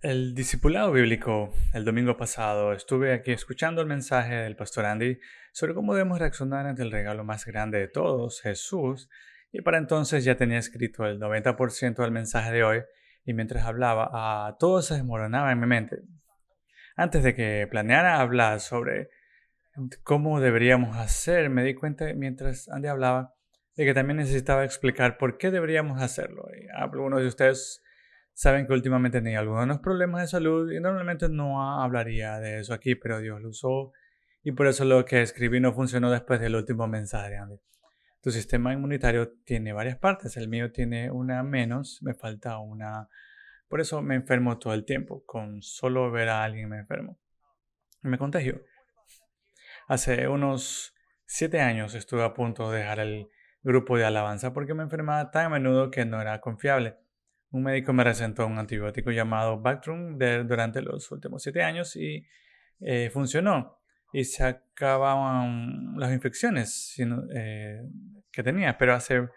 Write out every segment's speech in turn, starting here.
El discipulado bíblico, el domingo pasado, estuve aquí escuchando el mensaje del pastor Andy sobre cómo debemos reaccionar ante el regalo más grande de todos, Jesús, y para entonces ya tenía escrito el 90% del mensaje de hoy, y mientras hablaba, todo se desmoronaba en mi mente. Antes de que planeara hablar sobre cómo deberíamos hacer, me di cuenta mientras Andy hablaba de que también necesitaba explicar por qué deberíamos hacerlo. Y algunos de ustedes saben que últimamente tenía algunos problemas de salud y normalmente no hablaría de eso aquí, pero Dios lo usó y por eso lo que escribí no funcionó después del último mensaje de Andy. Tu sistema inmunitario tiene varias partes, el mío tiene una menos, me falta una. Por eso me enfermo todo el tiempo, con solo ver a alguien me enfermo. Me contagio. Hace unos 7 años estuve a punto de dejar el grupo de alabanza porque me enfermaba tan a menudo que no era confiable. Un médico me recetó un antibiótico llamado Bactrim durante los últimos 7 años y funcionó. Y se acababan las infecciones que tenía. Pero hace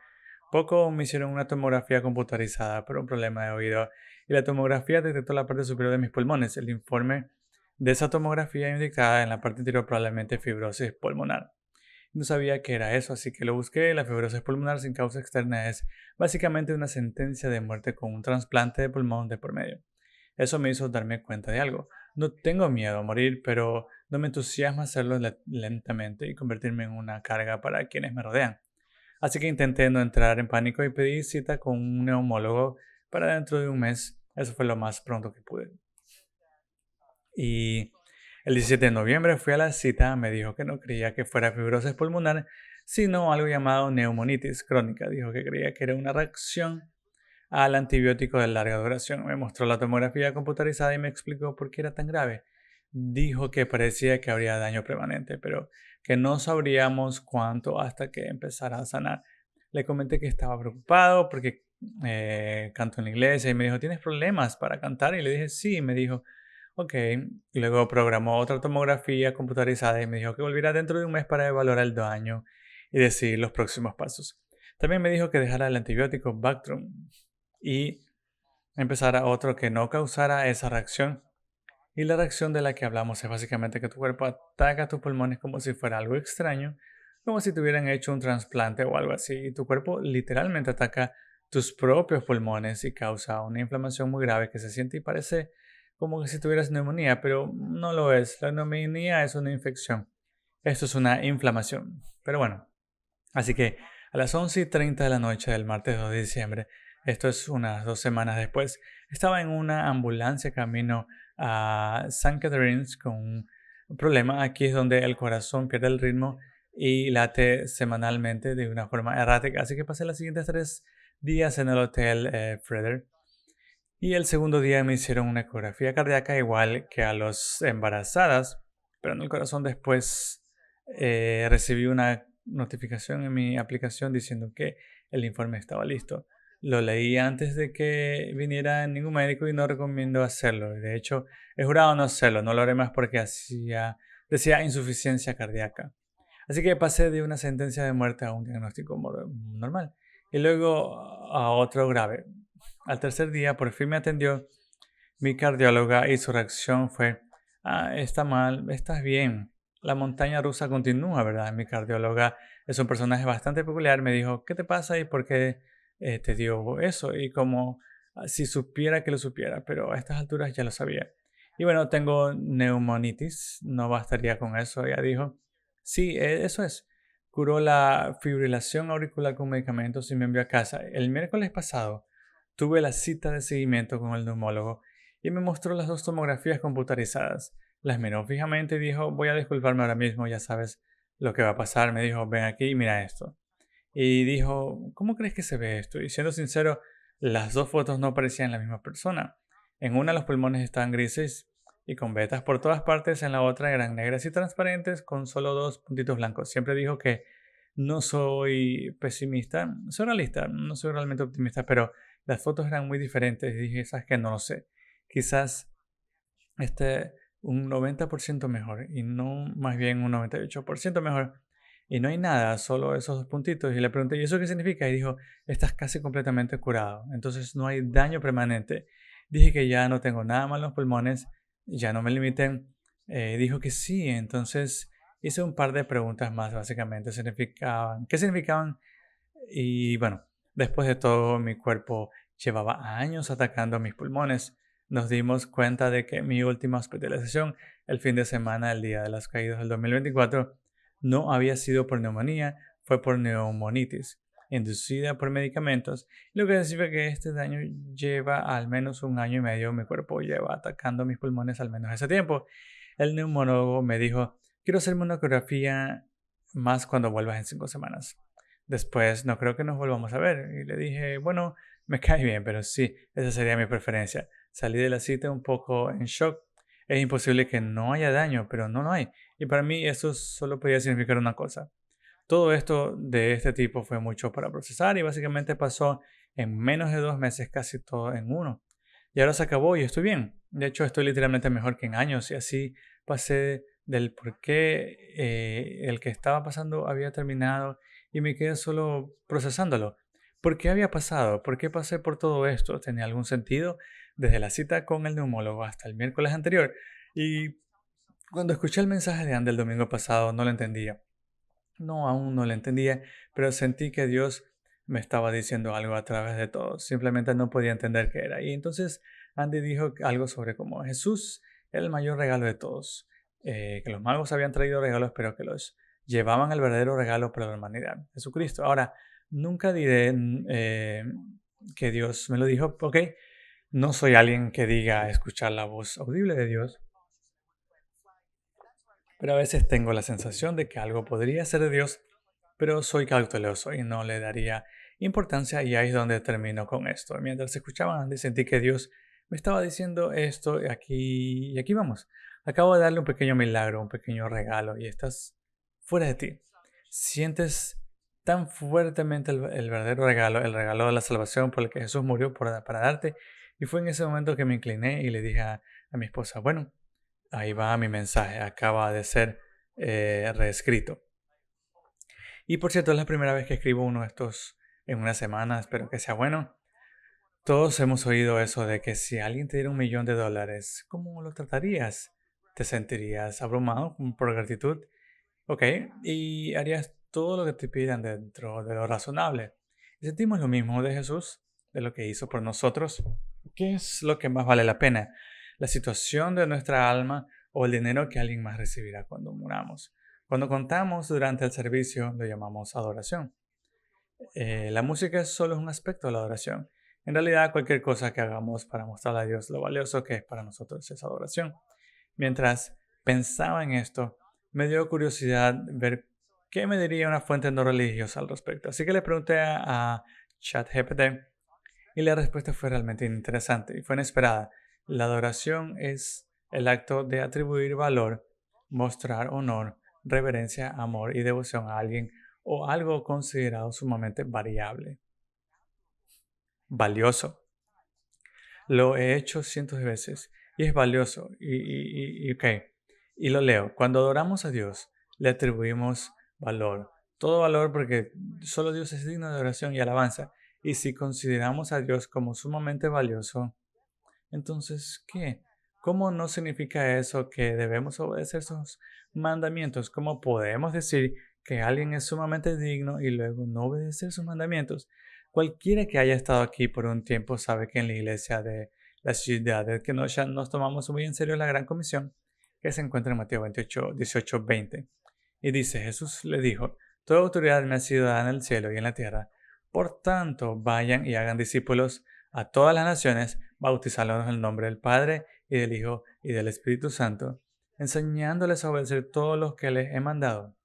poco me hicieron una tomografía computarizada por un problema de oído y la tomografía detectó la parte superior de mis pulmones. El informe de esa tomografía indicaba en la parte anterior probablemente fibrosis pulmonar. No sabía qué era eso, así que lo busqué. La fibrosis pulmonar sin causa externa es básicamente una sentencia de muerte con un trasplante de pulmón de por medio. Eso me hizo darme cuenta de algo. No tengo miedo a morir, pero no me entusiasma hacerlo lentamente y convertirme en una carga para quienes me rodean. Así que intenté no entrar en pánico y pedí cita con un neumólogo para dentro de un mes. Eso fue lo más pronto que pude. Y el 17 de noviembre fui a la cita, me dijo que no creía que fuera fibrosis pulmonar, sino algo llamado neumonitis crónica. Dijo que creía que era una reacción al antibiótico de larga duración. Me mostró la tomografía computarizada y me explicó por qué era tan grave. Dijo que parecía que habría daño permanente, pero que no sabríamos cuánto hasta que empezara a sanar. Le comenté que estaba preocupado porque canto en la iglesia y me dijo, ¿tienes problemas para cantar? Y le dije, sí, y me dijo, ok. Y luego programó otra tomografía computarizada y me dijo que volviera dentro de un mes para evaluar el daño y decidir los próximos pasos. También me dijo que dejara el antibiótico Bactrim y empezara otro que no causara esa reacción. Y la reacción de la que hablamos es básicamente que tu cuerpo ataca tus pulmones como si fuera algo extraño, como si te hubieran hecho un trasplante o algo así. Y tu cuerpo literalmente ataca tus propios pulmones y causa una inflamación muy grave que se siente y parece como que si tuvieras neumonía, pero no lo es. La neumonía es una infección. Esto es una inflamación. Pero bueno, así que a las 11:30 de la noche del martes 2 de diciembre, esto es unas 2 semanas después, estaba en una ambulancia camino a St. Catharines con un problema. Aquí es donde el corazón pierde el ritmo y late semanalmente de una forma errática. Así que pasé los siguientes 3 días en el hotel Freder. Y el segundo día me hicieron una ecografía cardíaca igual que a las embarazadas, pero en el corazón después recibí una notificación en mi aplicación diciendo que el informe estaba listo. Lo leí antes de que viniera ningún médico y no recomiendo hacerlo. De hecho, he jurado no hacerlo, no lo haré más porque decía insuficiencia cardíaca. Así que pasé de una sentencia de muerte a un diagnóstico normal y luego a otro grave. Al tercer día por fin me atendió mi cardióloga y su reacción fue, está mal, estás bien. La montaña rusa continúa, ¿verdad? Mi cardióloga es un personaje bastante peculiar. Me dijo, ¿qué te pasa y por qué te dio eso? Y como si supiera que lo supiera, pero a estas alturas ya lo sabía. Y bueno, tengo neumonitis, no bastaría con eso. Ella dijo, sí, eso es. Curó la fibrilación auricular con medicamentos y me envió a casa. El miércoles pasado tuve la cita de seguimiento con el neumólogo y me mostró las dos tomografías computarizadas. Las miró fijamente y dijo, voy a disculparme ahora mismo, ya sabes lo que va a pasar. Me dijo, ven aquí y mira esto. Y dijo, ¿cómo crees que se ve esto? Y siendo sincero, las dos fotos no parecían la misma persona. En una los pulmones estaban grises y con vetas por todas partes, en la otra eran negras y transparentes con solo dos puntitos blancos. Siempre dijo que no soy pesimista, soy realista, no soy realmente optimista, pero las fotos eran muy diferentes y dije, ¿sabes qué? No lo sé. Quizás este un 90% mejor y no más bien un 98% mejor. Y no hay nada, solo esos dos puntitos. Y le pregunté, ¿y eso qué significa? Y dijo, estás casi completamente curado. Entonces no hay daño permanente. Dije que ya no tengo nada más en los pulmones, ya no me limiten. Dijo que sí, entonces hice un par de preguntas más, básicamente, qué significaban. Y bueno, después de todo, mi cuerpo llevaba años atacando mis pulmones. Nos dimos cuenta de que mi última hospitalización, el fin de semana del Día de las Caídas del 2024, no había sido por neumonía, fue por neumonitis, inducida por medicamentos, lo que significa que este daño lleva al menos un año y medio. Mi cuerpo lleva atacando mis pulmones al menos ese tiempo. El neumólogo me dijo: quiero hacerme una ecografía más cuando vuelvas en 5 semanas. Después no creo que nos volvamos a ver. Y le dije, bueno, me cae bien, pero sí, esa sería mi preferencia. Salí de la cita un poco en shock. Es imposible que no haya daño, pero no lo hay. Y para mí eso solo podía significar una cosa. Todo esto de este tipo fue mucho para procesar y básicamente pasó en menos de 2 meses, casi todo en uno. Y ahora se acabó y estoy bien. De hecho, estoy literalmente mejor que en años y así pasé del por qué el que estaba pasando había terminado y me quedé solo procesándolo. ¿Por qué había pasado? ¿Por qué pasé por todo esto? ¿Tenía algún sentido? Desde la cita con el neumólogo hasta el miércoles anterior. Y cuando escuché el mensaje de Andy el domingo pasado no lo entendía. No, aún no lo entendía, pero sentí que Dios me estaba diciendo algo a través de todo. Simplemente no podía entender qué era. Y entonces Andy dijo algo sobre cómo Jesús era el mayor regalo de todos. Que los magos habían traído regalos, pero que los llevaban al verdadero regalo para la humanidad, Jesucristo. Ahora, nunca diré que Dios me lo dijo, ok. No soy alguien que diga escuchar la voz audible de Dios, pero a veces tengo la sensación de que algo podría ser de Dios, pero soy cauteloso y no le daría importancia, y ahí es donde termino con esto. Mientras escuchaba antes sentí que Dios me estaba diciendo esto y aquí vamos. Acabo de darle un pequeño milagro, un pequeño regalo y estás fuera de ti. Sientes tan fuertemente el verdadero regalo, el regalo de la salvación por el que Jesús murió para darte. Y fue en ese momento que me incliné y le dije a mi esposa, bueno, ahí va mi mensaje, acaba de ser reescrito. Y por cierto, es la primera vez que escribo uno de estos en una semana, espero que sea bueno. Todos hemos oído eso de que si alguien te diera $1.000.000, ¿cómo lo tratarías? ¿Te sentirías abrumado por gratitud? Ok, y harías todo lo que te pidan dentro de lo razonable. Y sentimos lo mismo de Jesús, de lo que hizo por nosotros. ¿Qué es lo que más vale la pena? ¿La situación de nuestra alma o el dinero que alguien más recibirá cuando muramos? Cuando contamos durante el servicio lo llamamos adoración. La música solo es un aspecto de la adoración. En realidad, cualquier cosa que hagamos para mostrarle a Dios lo valioso que es para nosotros es adoración. Mientras pensaba en esto, me dio curiosidad ver qué me diría una fuente no religiosa al respecto. Así que le pregunté a ChatGPT y la respuesta fue realmente interesante y fue inesperada. La adoración es el acto de atribuir valor, mostrar honor, reverencia, amor y devoción a alguien o algo considerado sumamente variable, valioso. Lo he hecho cientos de veces y es valioso. Ok. Y lo leo. Cuando adoramos a Dios, le atribuimos valor. Todo valor porque solo Dios es digno de adoración y alabanza. Y si consideramos a Dios como sumamente valioso, entonces, ¿qué? ¿Cómo no significa eso que debemos obedecer sus mandamientos? ¿Cómo podemos decir que alguien es sumamente digno y luego no obedecer sus mandamientos? Cualquiera que haya estado aquí por un tiempo sabe que en la iglesia de la ciudad de Kenosha nos tomamos muy en serio la gran comisión que se encuentra en Mateo 28, 18, 20. Y dice, Jesús le dijo, toda autoridad me ha sido dada en el cielo y en la tierra. Por tanto, vayan y hagan discípulos a todas las naciones, bautizándolos en el nombre del Padre y del Hijo y del Espíritu Santo, enseñándoles a obedecer todo lo que les he mandado.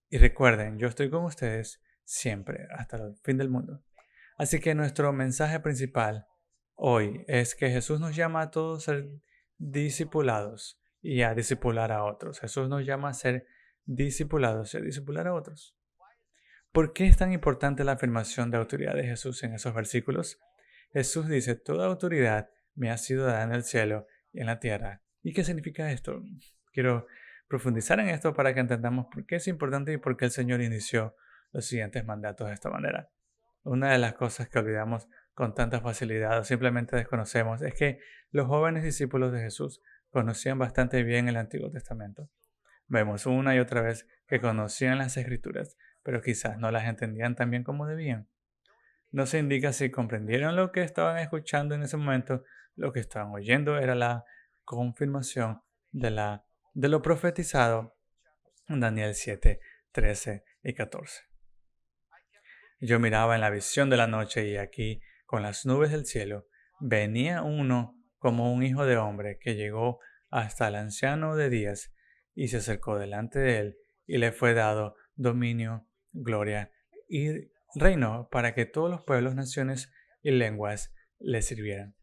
Y recuerden, yo estoy con ustedes siempre, hasta el fin del mundo. Así que nuestro mensaje principal hoy es que Jesús nos llama a todos a ser discipulados y a discipular a otros. Jesús nos llama a ser discipulados y a discipular a otros. ¿Por qué es tan importante la afirmación de autoridad de Jesús en esos versículos? Jesús dice, toda autoridad me ha sido dada en el cielo y en la tierra. ¿Y qué significa esto? Quiero profundizar en esto para que entendamos por qué es importante y por qué el Señor inició los siguientes mandatos de esta manera. Una de las cosas que olvidamos con tanta facilidad o simplemente desconocemos es que los jóvenes discípulos de Jesús conocían bastante bien el Antiguo Testamento. Vemos una y otra vez que conocían las Escrituras, pero quizás no las entendían tan bien como debían. No se indica si comprendieron lo que estaban escuchando en ese momento. Lo que estaban oyendo era la confirmación de lo profetizado en Daniel 7, 13 y 14. Yo miraba en la visión de la noche y aquí, con las nubes del cielo, venía uno como un hijo de hombre que llegó hasta el anciano de días y se acercó delante de él y le fue dado dominio, gloria y reino para que todos los pueblos, naciones y lenguas le sirvieran.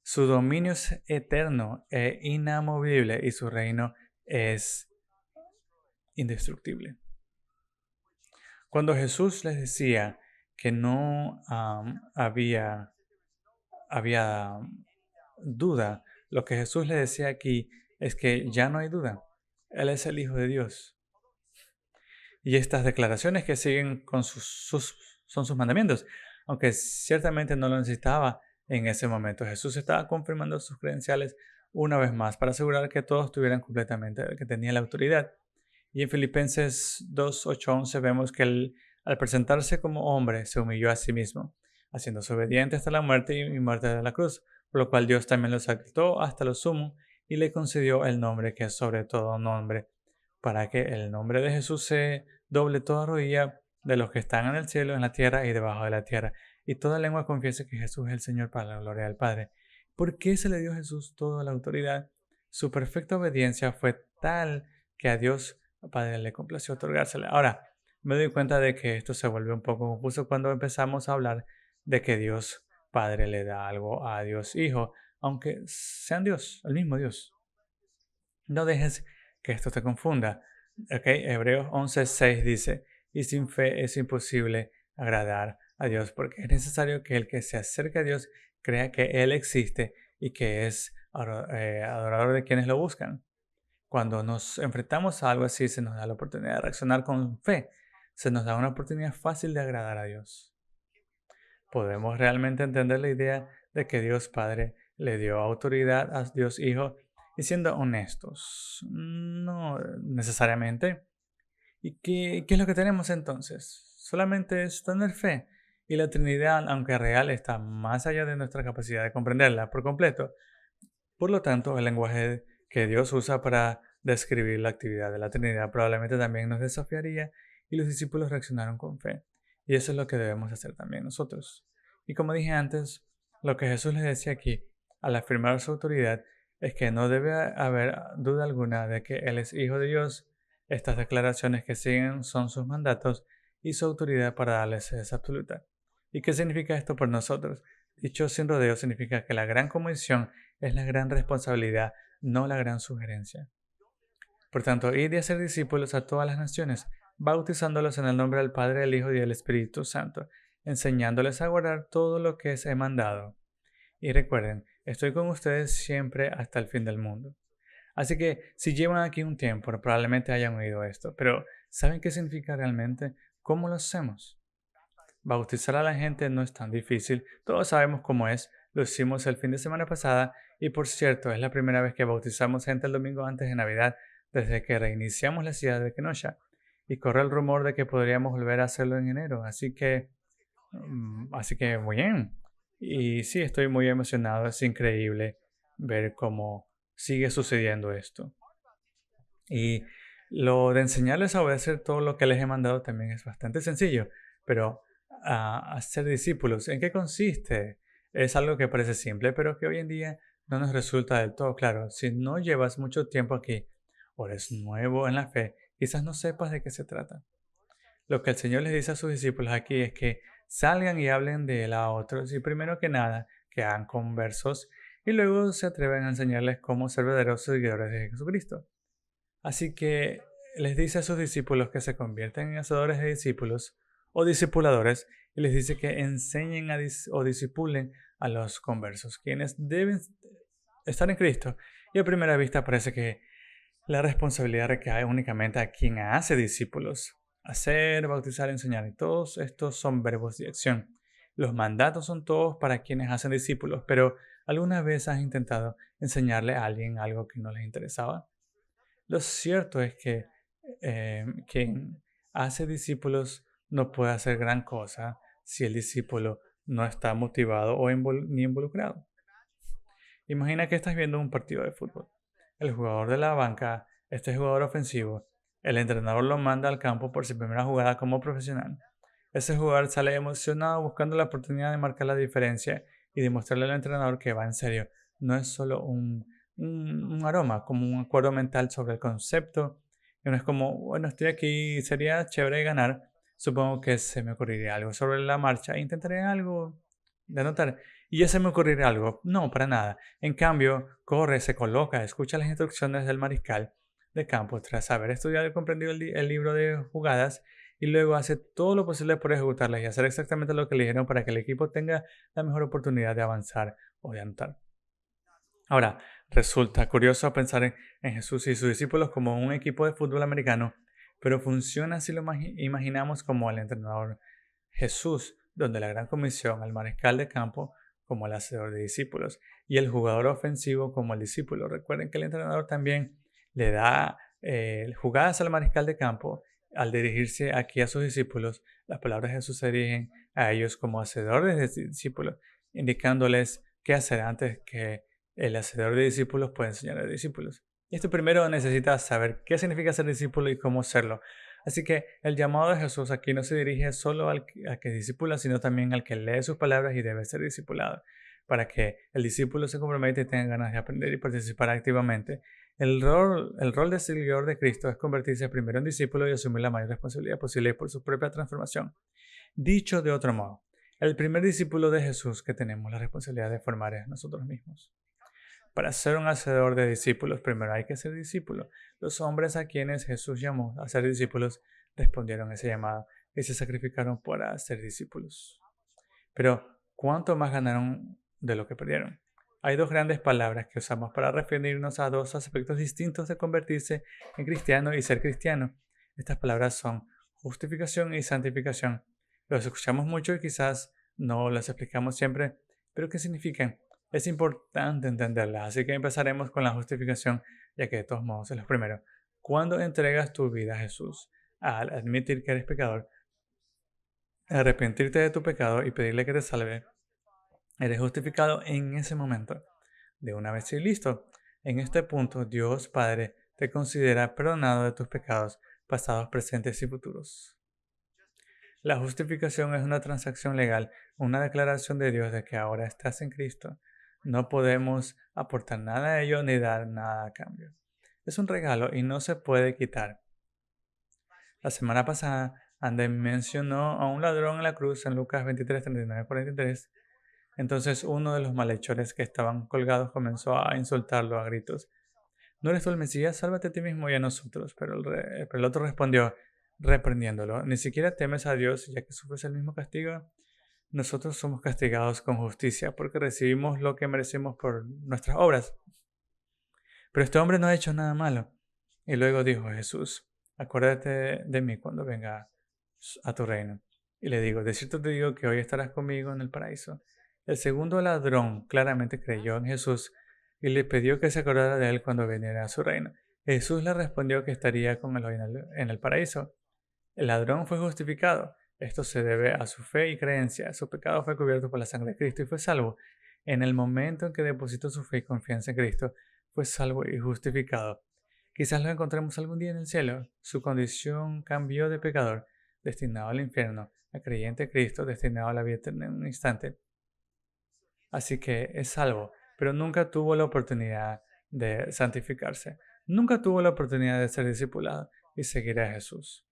Su dominio es eterno e inamovible y su reino es indestructible. Cuando Jesús les decía que no había duda, lo que Jesús les decía aquí es que ya no hay duda. Él es el Hijo de Dios. Y estas declaraciones que siguen con son sus mandamientos, aunque ciertamente no lo necesitaba en ese momento. Jesús estaba confirmando sus credenciales una vez más para asegurar que todos tuvieran completamente, que tenía la autoridad. Y en Filipenses 2, 8, 11 vemos que él, al presentarse como hombre, se humilló a sí mismo, haciéndose obediente hasta la muerte y muerte de la cruz, por lo cual Dios también lo exaltó hasta lo sumo y le concedió el nombre que es sobre todo nombre, para que el nombre de Jesús se doble toda rodilla de los que están en el cielo, en la tierra y debajo de la tierra, y toda lengua confiese que Jesús es el Señor para la gloria del Padre. ¿Por qué se le dio a Jesús toda la autoridad? Su perfecta obediencia fue tal que a Dios Padre le complació otorgársela. Ahora, me doy cuenta de que esto se vuelve un poco confuso cuando empezamos a hablar de que Dios Padre le da algo a Dios Hijo, aunque sean Dios, el mismo Dios. No dejes que esto te confunda. Hebreos 11:6 dice, y sin fe es imposible agradar a Dios, porque es necesario que el que se acerque a Dios crea que Él existe y que es adorador de quienes lo buscan. Cuando nos enfrentamos a algo así, se nos da la oportunidad de reaccionar con fe. Se nos da una oportunidad fácil de agradar a Dios. ¿Podemos realmente entender la idea de que Dios Padre le dio autoridad a Dios Hijo? Y siendo honestos, no necesariamente. ¿Y qué es lo que tenemos entonces? Solamente es tener fe. Y la Trinidad, aunque real, está más allá de nuestra capacidad de comprenderla por completo. Por lo tanto, el lenguaje que Dios usa para describir la actividad de la Trinidad probablemente también nos desafiaría y los discípulos reaccionaron con fe. Y eso es lo que debemos hacer también nosotros. Y como dije antes, lo que Jesús les decía aquí, al afirmar su autoridad, es que no debe haber duda alguna de que Él es Hijo de Dios. Estas declaraciones que siguen son sus mandatos y su autoridad para darles es absoluta. ¿Y qué significa esto por nosotros? Dicho sin rodeo significa que la gran comisión es la gran responsabilidad, no la gran sugerencia. Por tanto, id y hacer discípulos a todas las naciones, bautizándolos en el nombre del Padre, del Hijo y del Espíritu Santo, enseñándoles a guardar todo lo que os he mandado. Y recuerden, estoy con ustedes siempre hasta el fin del mundo. Así que, si llevan aquí un tiempo, probablemente hayan oído esto, pero ¿saben qué significa realmente? ¿Cómo lo hacemos? Bautizar a la gente no es tan difícil, todos sabemos cómo es, lo hicimos el fin de semana pasada y por cierto es la primera vez que bautizamos gente el domingo antes de Navidad desde que reiniciamos la ciudad de Kenosha y corre el rumor de que podríamos volver a hacerlo en enero, así que muy bien. Y sí, estoy muy emocionado, es increíble ver cómo sigue sucediendo esto. Y lo de enseñarles a obedecer todo lo que les he mandado también es bastante sencillo, pero hacer discípulos, ¿en qué consiste? Es algo que parece simple, pero que hoy en día no nos resulta del todo claro. Si no llevas mucho tiempo aquí o eres nuevo en la fe, quizás no sepas de qué se trata. Lo que el Señor les dice a sus discípulos aquí es que salgan y hablen de él a otros y primero que nada que hagan conversos y luego se atreven a enseñarles cómo ser verdaderos seguidores de Jesucristo. Así que les dice a sus discípulos que se conviertan en hacedores de discípulos o discipuladores y les dice que enseñen o discipulen a los conversos, quienes deben estar en Cristo. Y a primera vista parece que la responsabilidad recae únicamente a quien hace discípulos. Hacer, bautizar, enseñar. Y todos estos son verbos de acción. Los mandatos son todos para quienes hacen discípulos, pero ¿alguna vez has intentado enseñarle a alguien algo que no les interesaba? Lo cierto es que quien hace discípulos no puede hacer gran cosa si el discípulo no está motivado o ni involucrado. Imagina que estás viendo un partido de fútbol. El jugador de la banca, este jugador ofensivo, el entrenador lo manda al campo por su primera jugada como profesional. Ese jugador sale emocionado buscando la oportunidad de marcar la diferencia y demostrarle al entrenador que va en serio. No es solo un aroma, como un acuerdo mental sobre el concepto. Y no es como, bueno, estoy aquí, sería chévere ganar. Supongo que se me ocurriría algo sobre la marcha. Intentaré algo de anotar. Y ya se me ocurrirá algo. No, para nada. En cambio, corre, se coloca, escucha las instrucciones del mariscal de campo tras haber estudiado y comprendido el libro de jugadas y luego hace todo lo posible por ejecutarlas y hacer exactamente lo que le dijeron para que el equipo tenga la mejor oportunidad de avanzar o de anotar. Ahora, resulta curioso pensar en Jesús y sus discípulos como un equipo de fútbol americano, pero funciona si lo imaginamos como el entrenador Jesús, donde la gran comisión, al mariscal de campo como el hacedor de discípulos y el jugador ofensivo como el discípulo. Recuerden que el entrenador también le da jugadas al mariscal de campo. Al dirigirse aquí a sus discípulos, las palabras de Jesús se dirigen a ellos como hacedores de discípulos, indicándoles qué hacer antes que el hacedor de discípulos puede enseñar a discípulos. Y esto primero necesita saber qué significa ser discípulo y cómo serlo. Así que el llamado de Jesús aquí no se dirige solo al que discípula, sino también al que lee sus palabras y debe ser discipulado. Para que el discípulo se comprometa y tenga ganas de aprender y participar activamente, el rol de seguidor de Cristo es convertirse primero en discípulo y asumir la mayor responsabilidad posible por su propia transformación. Dicho de otro modo, el primer discípulo de Jesús que tenemos la responsabilidad de formar es nosotros mismos. Para ser un hacedor de discípulos, primero hay que ser discípulo. Los hombres a quienes Jesús llamó a ser discípulos respondieron a ese llamado y se sacrificaron para ser discípulos. Pero, ¿cuánto más ganaron de lo que perdieron? Hay dos grandes palabras que usamos para referirnos a dos aspectos distintos de convertirse en cristiano y ser cristiano. Estas palabras son justificación y santificación. Los escuchamos mucho y quizás no las explicamos siempre, pero ¿qué significan? Es importante entenderlas, así que empezaremos con la justificación, ya que de todos modos es lo primero. Cuando entregas tu vida a Jesús, al admitir que eres pecador, arrepentirte de tu pecado y pedirle que te salve, eres justificado en ese momento. De una vez y listo. En este punto, Dios Padre te considera perdonado de tus pecados pasados, presentes y futuros. La justificación es una transacción legal, una declaración de Dios de que ahora estás en Cristo. No podemos aportar nada a ello ni dar nada a cambio. Es un regalo y no se puede quitar. La semana pasada, Andy mencionó a un ladrón en la cruz en Lucas 23, 39, 43. Entonces uno de los malhechores que estaban colgados comenzó a insultarlo a gritos. ¿No eres tú el Mesías? Sálvate a ti mismo y a nosotros. Pero el otro respondió, reprendiéndolo, ¿ni siquiera temes a Dios ya que sufres el mismo castigo? Nosotros somos castigados con justicia porque recibimos lo que merecemos por nuestras obras. Pero este hombre no ha hecho nada malo. Y luego dijo Jesús, acuérdate de mí cuando venga a tu reino. Y le digo, de cierto te digo que hoy estarás conmigo en el paraíso. El segundo ladrón claramente creyó en Jesús y le pidió que se acordara de él cuando viniera a su reino. Jesús le respondió que estaría con él hoy en el paraíso. El ladrón fue justificado. Esto se debe a su fe y creencia. Su pecado fue cubierto por la sangre de Cristo y fue salvo. En el momento en que depositó su fe y confianza en Cristo, fue salvo y justificado. Quizás lo encontremos algún día en el cielo. Su condición cambió de pecador, destinado al infierno, a creyente en Cristo, destinado a la vida eterna en un instante. Así que es salvo, pero nunca tuvo la oportunidad de santificarse. Nunca tuvo la oportunidad de ser discipulado y seguir a Jesús.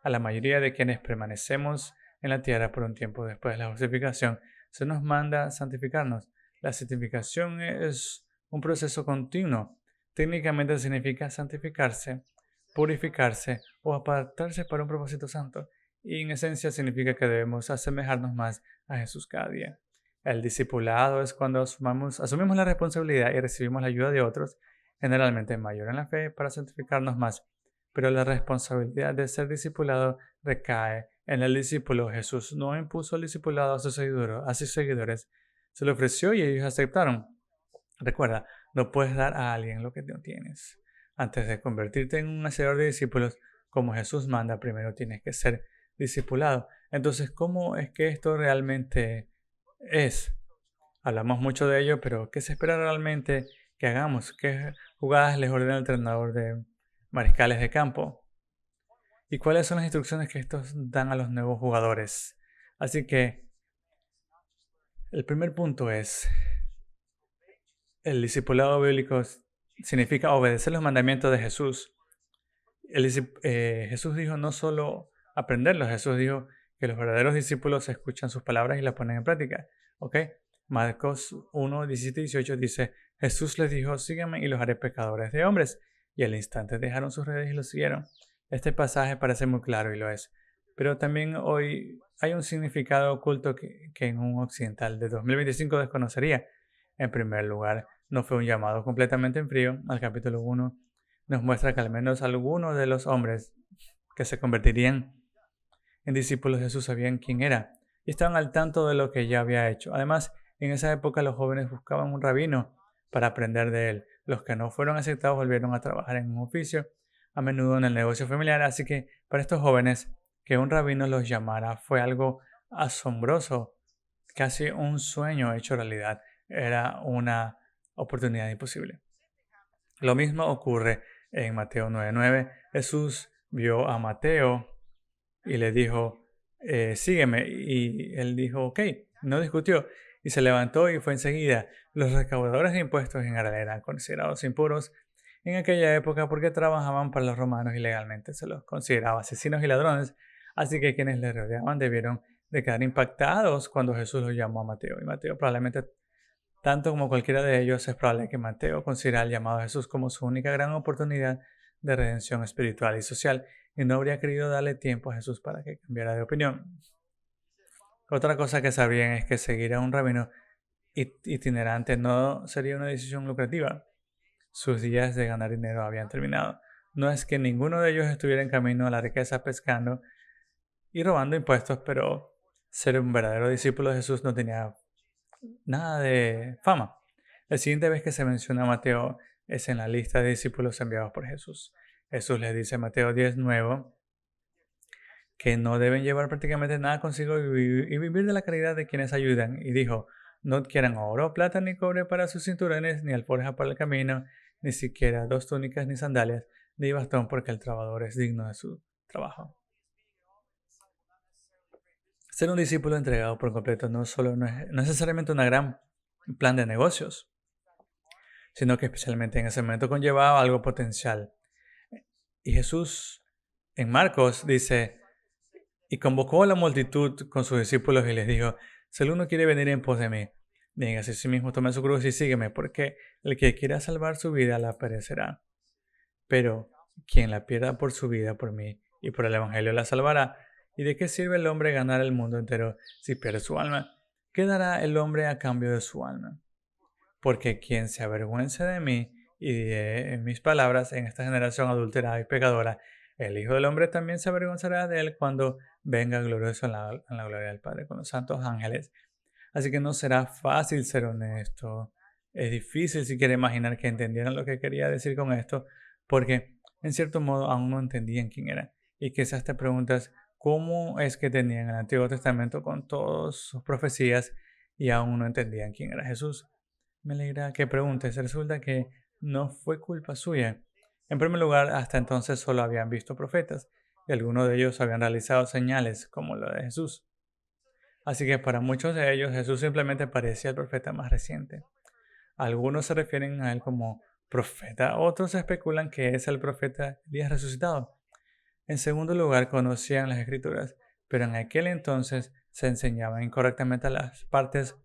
A la mayoría de quienes permanecemos en la tierra por un tiempo después de la justificación, se nos manda a santificarnos. La santificación es un proceso continuo. Técnicamente significa santificarse, purificarse o apartarse para un propósito santo. Y en esencia significa que debemos asemejarnos más a Jesús cada día. El discipulado es cuando asumimos la responsabilidad y recibimos la ayuda de otros, generalmente mayor en la fe, para santificarnos más. Pero la responsabilidad de ser discipulado recae en el discípulo, Jesús no impuso el discipulado a sus seguidores, se lo ofreció y ellos aceptaron. Recuerda, no puedes dar a alguien lo que no tienes. Antes de convertirte en un hacedor de discípulos, como Jesús manda, primero tienes que ser discipulado. Entonces, ¿cómo es que esto realmente es? Hablamos mucho de ello, pero ¿qué se espera realmente que hagamos? ¿Qué jugadas les ordena el entrenador de mariscales de campo? ¿Y cuáles son las instrucciones que estos dan a los nuevos jugadores? Así que el primer punto es, el discipulado bíblico significa obedecer los mandamientos de Jesús. Jesús dijo no solo aprenderlos, Jesús dijo que los verdaderos discípulos escuchan sus palabras y las ponen en práctica. ¿Ok? Marcos 1, 17 y 18 dice, Jesús les dijo, síganme y los haré pescadores de hombres. Y al instante dejaron sus redes y los siguieron. Este pasaje parece muy claro y lo es. Pero también hoy hay un significado oculto que en un occidental de 2025 desconocería. En primer lugar, no fue un llamado completamente en frío. Al capítulo 1 nos muestra que al menos algunos de los hombres que se convertirían en discípulos de Jesús sabían quién era y estaban al tanto de lo que ya había hecho. Además, en esa época los jóvenes buscaban un rabino para aprender de él. Los que no fueron aceptados volvieron a trabajar en un oficio, a menudo en el negocio familiar, así que para estos jóvenes que un rabino los llamara fue algo asombroso, casi un sueño hecho realidad. Era una oportunidad imposible. Lo mismo ocurre en Mateo 9:9. Jesús vio a Mateo y le dijo, sígueme. Y él dijo, ok, no discutió. Y se levantó y fue enseguida. Los recaudadores de impuestos en Israel eran considerados impuros en aquella época porque trabajaban para los romanos ilegalmente. Se los consideraba asesinos y ladrones. Así que quienes les rodeaban debieron de quedar impactados cuando Jesús los llamó a Mateo. Y Mateo probablemente, tanto como cualquiera de ellos, es probable que Mateo considera el llamado a Jesús como su única gran oportunidad de redención espiritual y social y no habría querido darle tiempo a Jesús para que cambiara de opinión. Otra cosa que sabían es que seguir a un rabino itinerante no sería una decisión lucrativa. Sus días de ganar dinero habían terminado. No es que ninguno de ellos estuviera en camino a la riqueza pescando y robando impuestos, pero ser un verdadero discípulo de Jesús no tenía nada de fama. La siguiente vez que se menciona a Mateo es en la lista de discípulos enviados por Jesús. Jesús les dice en Mateo 10:9 que no deben llevar prácticamente nada consigo y vivir de la caridad de quienes ayudan. Y dijo, no adquieran oro, plata ni cobre para sus cinturones, ni alforja para el camino, ni siquiera 2 túnicas ni sandalias, ni bastón, porque el trabajador es digno de su trabajo. Ser un discípulo entregado por completo no es necesariamente un gran plan de negocios, sino que especialmente en ese momento conllevaba algo potencial. Y Jesús en Marcos dice, y convocó a la multitud con sus discípulos y les dijo, si alguno quiere venir en pos de mí, dígase a sí mismo, tome su cruz y sígueme, porque el que quiera salvar su vida la perecerá. Pero quien la pierda por su vida, por mí y por el evangelio la salvará. ¿Y de qué sirve el hombre ganar el mundo entero si pierde su alma? ¿Qué dará el hombre a cambio de su alma? Porque quien se avergüence de mí y de mis palabras en esta generación adulterada y pecadora, el Hijo del Hombre también se avergonzará de él cuando venga glorioso en la gloria del Padre con los santos ángeles. Así que no será fácil ser honesto. Es difícil si quiere imaginar que entendieran lo que quería decir con esto, porque en cierto modo aún no entendían quién era. Y quizás te preguntas, ¿cómo es que tenían el Antiguo Testamento con todas sus profecías y aún no entendían quién era Jesús? Me alegra que preguntes. Resulta que no fue culpa suya. En primer lugar, hasta entonces solo habían visto profetas, y algunos de ellos habían realizado señales como la de Jesús. Así que para muchos de ellos Jesús simplemente parecía el profeta más reciente. Algunos se refieren a él como profeta, otros especulan que es el profeta Elías resucitado. En segundo lugar, conocían las escrituras, pero en aquel entonces se enseñaban incorrectamente las partes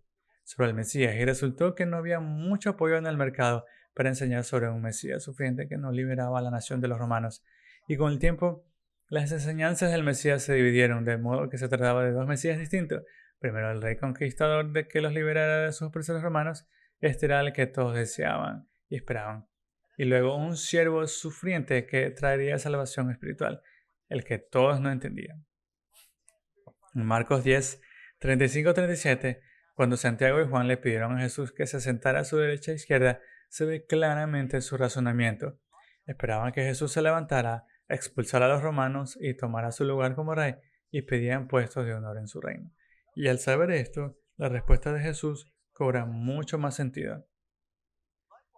sobre el Mesías y resultó que no había mucho apoyo en el mercado para enseñar sobre un Mesías sufriente que no liberaba a la nación de los romanos. Y con el tiempo, las enseñanzas del Mesías se dividieron, de modo que se trataba de 2 Mesías distintos. Primero el rey conquistador de que los liberara de sus opresores romanos, este era el que todos deseaban y esperaban. Y luego un siervo sufriente que traería salvación espiritual, el que todos no entendían. En Marcos 10, 35-37, cuando Santiago y Juan le pidieron a Jesús que se sentara a su derecha e izquierda, se ve claramente su razonamiento. Esperaban que Jesús se levantara, expulsara a los romanos y tomara su lugar como rey, y pedían puestos de honor en su reino. Y al saber esto, la respuesta de Jesús cobra mucho más sentido.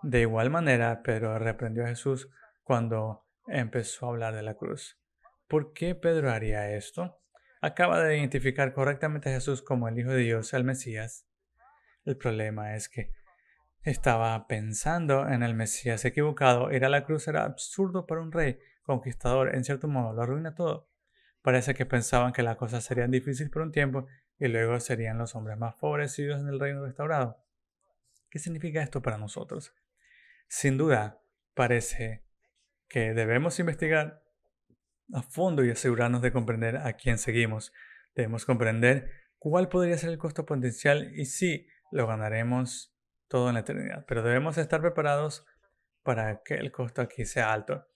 De igual manera, Pedro reprendió a Jesús cuando empezó a hablar de la cruz. ¿Por qué Pedro haría esto? Acaba de identificar correctamente a Jesús como el Hijo de Dios, el Mesías. El problema es que estaba pensando en el Mesías equivocado. Ir a la cruz era absurdo para un rey conquistador. En cierto modo, lo arruina todo. Parece que pensaban que las cosas serían difíciles por un tiempo y luego serían los hombres más favorecidos en el reino restaurado. ¿Qué significa esto para nosotros? Sin duda, parece que debemos investigar a fondo y asegurarnos de comprender a quién seguimos. Debemos comprender cuál podría ser el costo potencial y si lo ganaremos todo en la eternidad. Pero debemos estar preparados para que el costo aquí sea alto.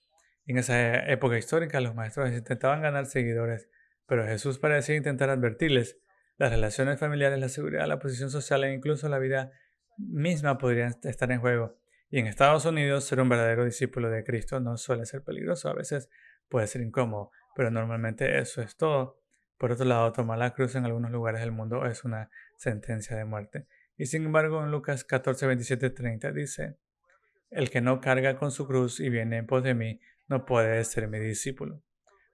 En esa época histórica los maestros intentaban ganar seguidores, pero Jesús parecía intentar advertirles. Las relaciones familiares, la seguridad, la posición social e incluso la vida misma podrían estar en juego. Y en Estados Unidos, ser un verdadero discípulo de Cristo no suele ser peligroso. A veces puede ser incómodo, pero normalmente eso es todo. Por otro lado, tomar la cruz en algunos lugares del mundo es una sentencia de muerte. Y sin embargo, en Lucas 14, 27, 30 dice: el que no carga con su cruz y viene en pos de mí, no puede ser mi discípulo.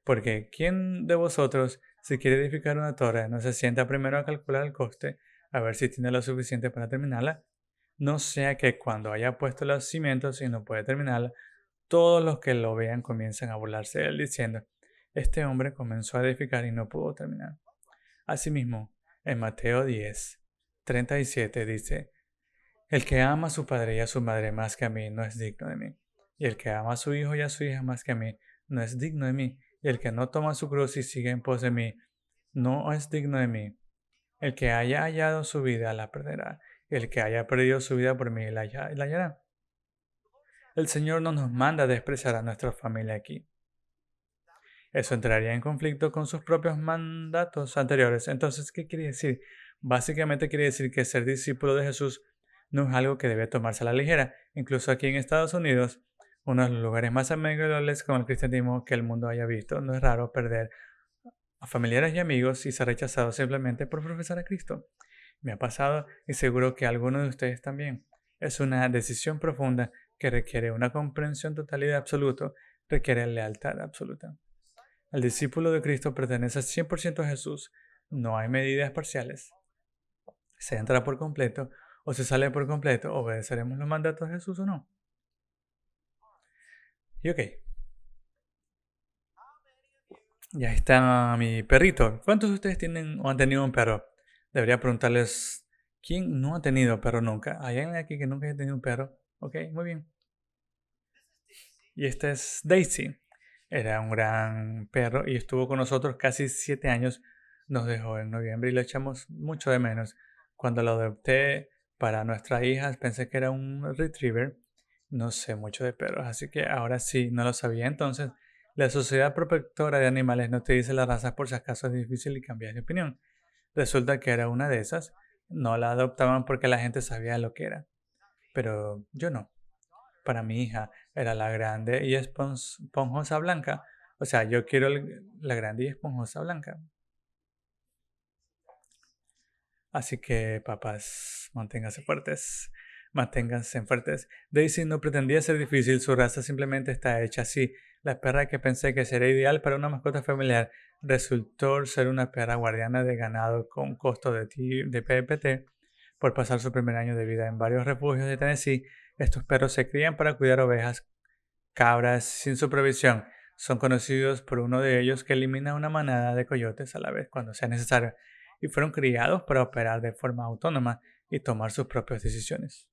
Porque ¿quién de vosotros, si quiere edificar una torre, no se sienta primero a calcular el coste, a ver si tiene lo suficiente para terminarla? No sea que cuando haya puesto los cimientos y no puede terminarla, todos los que lo vean comienzan a burlarse de él diciendo: este hombre comenzó a edificar y no pudo terminar. Asimismo, en Mateo 10, 37 dice: el que ama a su padre y a su madre más que a mí no es digno de mí. Y el que ama a su hijo y a su hija más que a mí no es digno de mí. Y el que no toma su cruz y sigue en pos de mí no es digno de mí. El que haya hallado su vida la perderá. Y el que haya perdido su vida por mí la hallará. El Señor no nos manda a despreciar a nuestra familia aquí. Eso entraría en conflicto con sus propios mandatos anteriores. Entonces, ¿qué quiere decir? Básicamente quiere decir que ser discípulo de Jesús no es algo que debe tomarse a la ligera. Incluso aquí en Estados Unidos, uno de los lugares más amigables con el cristianismo que el mundo haya visto, no es raro perder a familiares y amigos y ser rechazado simplemente por profesar a Cristo. Me ha pasado y seguro que a algunos de ustedes también. Es una decisión profunda que requiere una comprensión total y de absoluto, requiere lealtad absoluta. El discípulo de Cristo pertenece 100% a Jesús. No hay medidas parciales. Se entra por completo o se sale por completo. ¿Obedeceremos los mandatos de Jesús o no? Y ok. Ya está mi perrito. ¿Cuántos de ustedes tienen o han tenido un perro? Debería preguntarles, ¿quién no ha tenido perro nunca? ¿Hay alguien aquí que nunca haya tenido un perro? Ok, muy bien. Y esta es Daisy. Era un gran perro y estuvo con nosotros casi 7 años. Nos dejó en noviembre y lo echamos mucho de menos. Cuando lo adopté para nuestras hijas pensé que era un retriever. No sé mucho de perros, así que ahora sí, no lo sabía. Entonces, la Sociedad Protectora de Animales no te dice la raza por si acaso es difícil y cambias de opinión. Resulta que era una de esas. No la adoptaban porque la gente sabía lo que era. Pero yo no. Para mi hija era la grande y esponjosa blanca. O sea, yo quiero la grande y esponjosa blanca. Así que, papás, manténganse fuertes. Manténganse fuertes. Daisy no pretendía ser difícil, su raza simplemente está hecha así. La perra que pensé que sería ideal para una mascota familiar resultó ser una perra guardiana de ganado con costo de PPT. Por pasar su primer año de vida en varios refugios de Tennessee, estos perros se crían para cuidar ovejas, cabras sin supervisión. Son conocidos por uno de ellos que elimina una manada de coyotes a la vez cuando sea necesario, y fueron criados para operar de forma autónoma y tomar sus propias decisiones.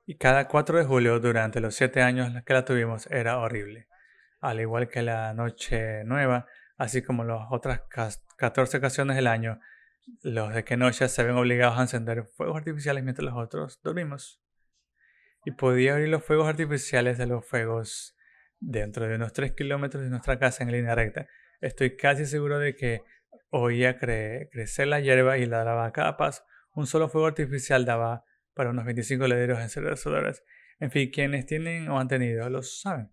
Y cada 4 de julio, durante los 7 años que la tuvimos, era horrible. Al igual que la Noche Nueva, así como las otras 14 ocasiones del año, los de Kenosha se ven obligados a encender fuegos artificiales mientras los otros dormimos. Y podía oír los fuegos artificiales de los fuegos dentro de unos 3 kilómetros de nuestra casa en línea recta. Estoy casi seguro de que oía crecer la hierba y ladraba a cada paso. Un solo fuego artificial daba para unos 25 lederos encendedores. En fin, quienes tienen o han tenido lo saben.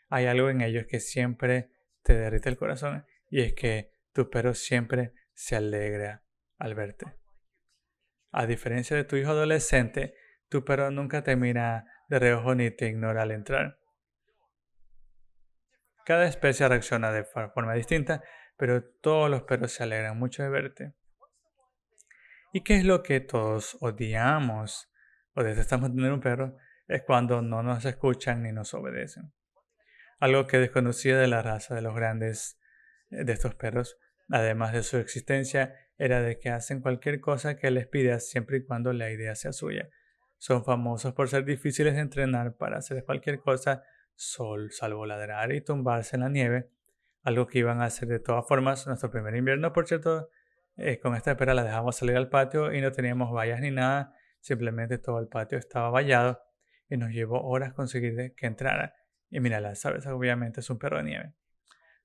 Hay algo en ellos que siempre te derrite el corazón y es que tu perro siempre se alegra al verte. A diferencia de tu hijo adolescente, tu perro nunca te mira de reojo ni te ignora al entrar. Cada especie reacciona de forma distinta, pero todos los perros se alegran mucho de verte. ¿Y qué es lo que todos odiamos o detestamos tener un perro? Es cuando no nos escuchan ni nos obedecen. Algo que desconocía de la raza de los grandes de estos perros, además de su existencia, era de que hacen cualquier cosa que les pidas siempre y cuando la idea sea suya. Son famosos por ser difíciles de entrenar para hacer cualquier cosa, salvo ladrar y tumbarse en la nieve, algo que iban a hacer de todas formas. Nuestro primer invierno, por cierto, con esta perra la dejamos salir al patio y no teníamos vallas ni nada, simplemente todo el patio estaba vallado y nos llevó horas conseguir que entrara. Y mírala, sabes, obviamente es un perro de nieve.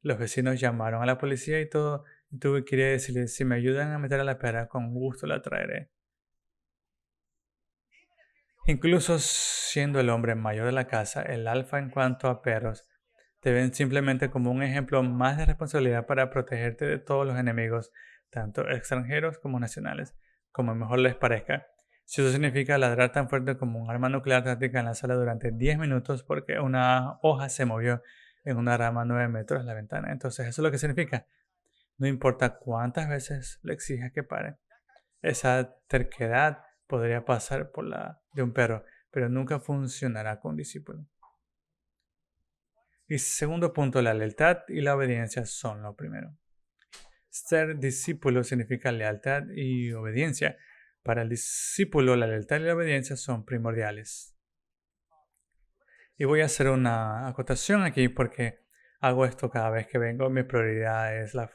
Los vecinos llamaron a la policía y todo. Tuve que ir a decirles, si me ayudan a meter a la perra, con gusto la traeré. Incluso siendo el hombre mayor de la casa, el alfa en cuanto a perros, te ven simplemente como un ejemplo más de responsabilidad para protegerte de todos los enemigos, tanto extranjeros como nacionales, como mejor les parezca. Si eso significa ladrar tan fuerte como un arma nuclear táctica en la sala durante 10 minutos porque una hoja se movió en una rama a 9 metros de la ventana, entonces eso es lo que significa. No importa cuántas veces le exijas que pare. Esa terquedad podría pasar por la de un perro, pero nunca funcionará con un discípulo. Y segundo punto, la lealtad y la obediencia son lo primero. Ser discípulo significa lealtad y obediencia. Para el discípulo, la lealtad y la obediencia son primordiales. Y voy a hacer una acotación aquí porque hago esto cada vez que vengo. Mi prioridad es la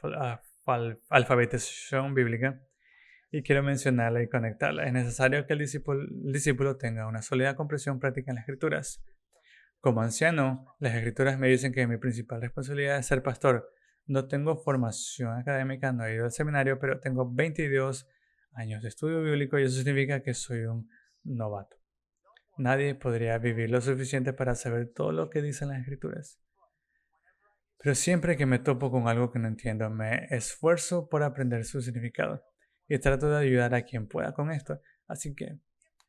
alfabetización bíblica y quiero mencionarla y conectarla. Es necesario que el discípulo tenga una sólida comprensión práctica en las escrituras. Como anciano, las escrituras me dicen que mi principal responsabilidad es ser pastor. No tengo formación académica, no he ido al seminario, pero tengo 22 años de estudio bíblico y eso significa que soy un novato. Nadie podría vivir lo suficiente para saber todo lo que dicen las escrituras. Pero siempre que me topo con algo que no entiendo, me esfuerzo por aprender su significado y trato de ayudar a quien pueda con esto. Así que,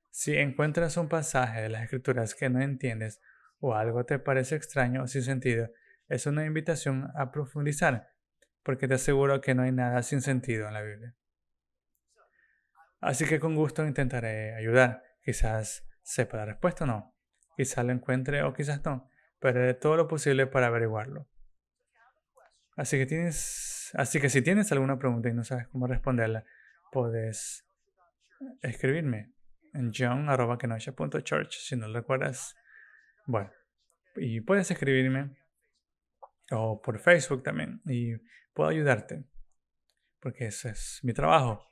si encuentras un pasaje de las escrituras que no entiendes o algo te parece extraño o sin sentido, es una invitación a profundizar, porque te aseguro que no hay nada sin sentido en la Biblia. Así que con gusto intentaré ayudar. Quizás sepa la respuesta o no. Quizás lo encuentre o quizás no. Pero haré todo lo posible para averiguarlo. Así que si tienes alguna pregunta y no sabes cómo responderla, puedes escribirme en john@kenosha.church si no lo recuerdas. Bueno, y puedes escribirme o por Facebook también y puedo ayudarte porque ese es mi trabajo.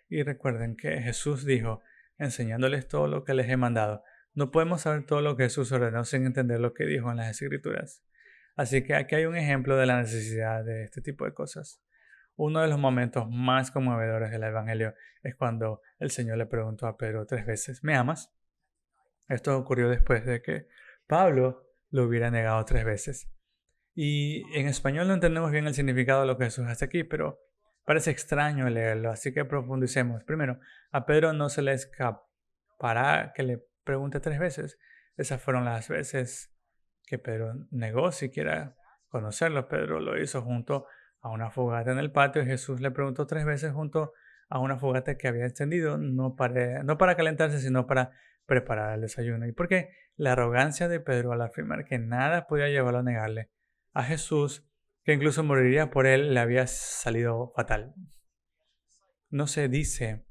Y recuerden que Jesús dijo, enseñándoles todo lo que les he mandado. No podemos saber todo lo que Jesús ordenó sin entender lo que dijo en las Escrituras. Así que aquí hay un ejemplo de la necesidad de este tipo de cosas. Uno de los momentos más conmovedores del Evangelio es cuando el Señor le preguntó a Pedro 3 veces, ¿me amas? Esto ocurrió después de que Pablo lo hubiera negado 3 veces. Y en español no entendemos bien el significado de lo que Jesús hace aquí, pero parece extraño leerlo, así que profundicemos. Primero, a Pedro no se le escapará que le pregunte 3 veces. Esas fueron las veces que Pedro negó siquiera conocerlo. Pedro lo hizo junto a una fogata en el patio y Jesús le preguntó 3 veces junto a una fogata que había encendido, no para calentarse, sino para preparar el desayuno. ¿Y por qué? La arrogancia de Pedro al afirmar que nada podía llevarlo a negarle a Jesús, que incluso moriría por él, le había salido fatal. No se dice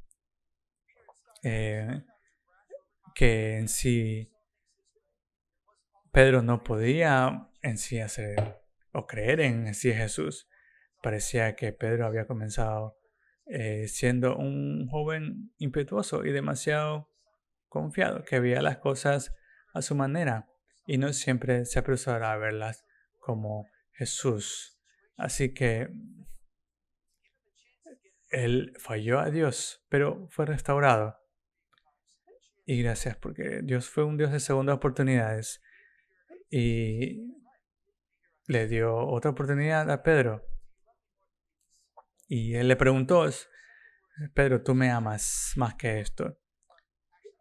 que en sí Pedro no podía en sí hacer o creer en sí Jesús. Parecía que Pedro había comenzado siendo un joven impetuoso y demasiado confiado, que veía las cosas a su manera y no siempre se apresuraba a verlas como Jesús Así que él falló a Dios, pero fue restaurado. Y gracias porque Dios fue un Dios de segundas oportunidades y le dio otra oportunidad a Pedro. Y él le preguntó, Pedro, ¿tú me amas más que esto?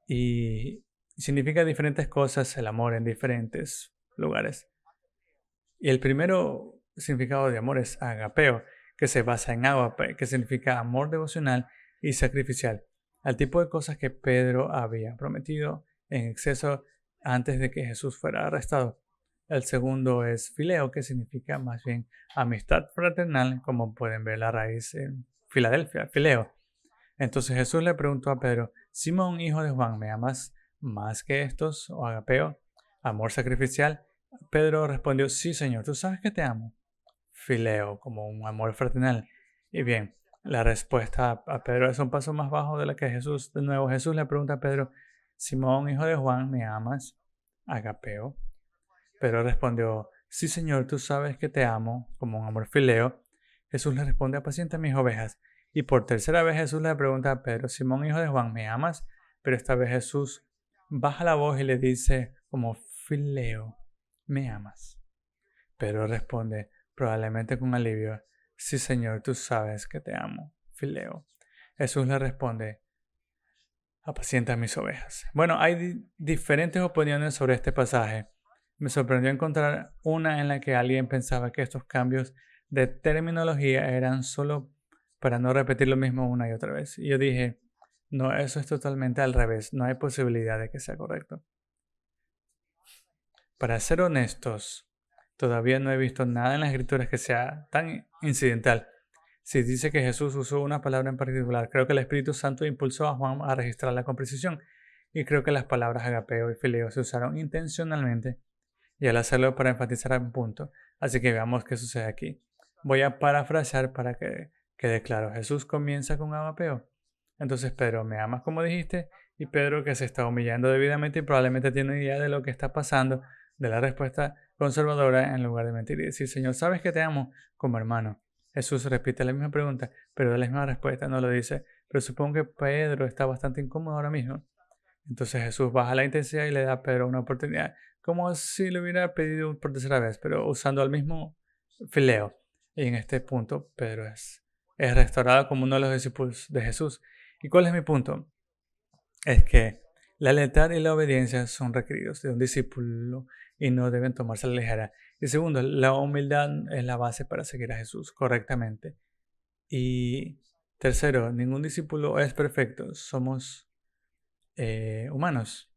Y significa diferentes cosas el amor en diferentes lugares. Y el primero significado de amor es agapeo, que se basa en agape, que significa amor devocional y sacrificial, al tipo de cosas que Pedro había prometido en exceso antes de que Jesús fuera arrestado. El segundo es fileo, que significa más bien amistad fraternal, como pueden ver la raíz en Filadelfia, fileo. Entonces Jesús le preguntó a Pedro, Simón, hijo de Juan, ¿me amas más que estos? O agapeo, amor sacrificial. Pedro respondió, sí, Señor, tú sabes que te amo. Fileo, como un amor fraternal. Y bien, la respuesta a Pedro es un paso más bajo de la que Jesús. De nuevo, Jesús le pregunta a Pedro, Simón, hijo de Juan, ¿me amas? Agapeo. Pedro respondió, sí, Señor, tú sabes que te amo, como un amor fileo. Jesús le responde, apacienta mis ovejas. Y por tercera vez Jesús le pregunta a Pedro, Simón, hijo de Juan, ¿me amas? Pero esta vez Jesús baja la voz y le dice como fileo, ¿me amas? Pedro responde, probablemente con alivio, sí, Señor, tú sabes que te amo, fileo. Jesús le responde, apacienta mis ovejas. Bueno, hay diferentes opiniones sobre este pasaje. Me sorprendió encontrar una en la que alguien pensaba que estos cambios de terminología eran solo para no repetir lo mismo una y otra vez. Y yo dije, no, eso es totalmente al revés, no hay posibilidad de que sea correcto. Para ser honestos, todavía no he visto nada en las escrituras que sea tan incidental. Si dice que Jesús usó una palabra en particular, creo que el Espíritu Santo impulsó a Juan a registrarla con precisión. Y creo que las palabras agapeo y fileo se usaron intencionalmente y al hacerlo para enfatizar un punto. Así que veamos qué sucede aquí. Voy a parafrasear para que quede claro. Jesús comienza con agapeo. Entonces, Pedro, ¿me amas como dijiste? Y Pedro, que se está humillando debidamente y probablemente tiene idea de lo que está pasando, de la respuesta conservadora en lugar de mentir y decir, Señor, ¿sabes que te amo como hermano? Jesús repite la misma pregunta, pero da la misma respuesta, no lo dice. Pero supongo que Pedro está bastante incómodo ahora mismo. Entonces Jesús baja la intensidad y le da a Pedro una oportunidad, como si le hubiera pedido por tercera vez, pero usando el mismo fileo. Y en este punto, Pedro es restaurado como uno de los discípulos de Jesús. ¿Y cuál es mi punto? Es que la lealtad y la obediencia son requeridos de un discípulo y no deben tomarse a la ligera. Y segundo, la humildad es la base para seguir a Jesús correctamente. Y tercero, ningún discípulo es perfecto, somos humanos.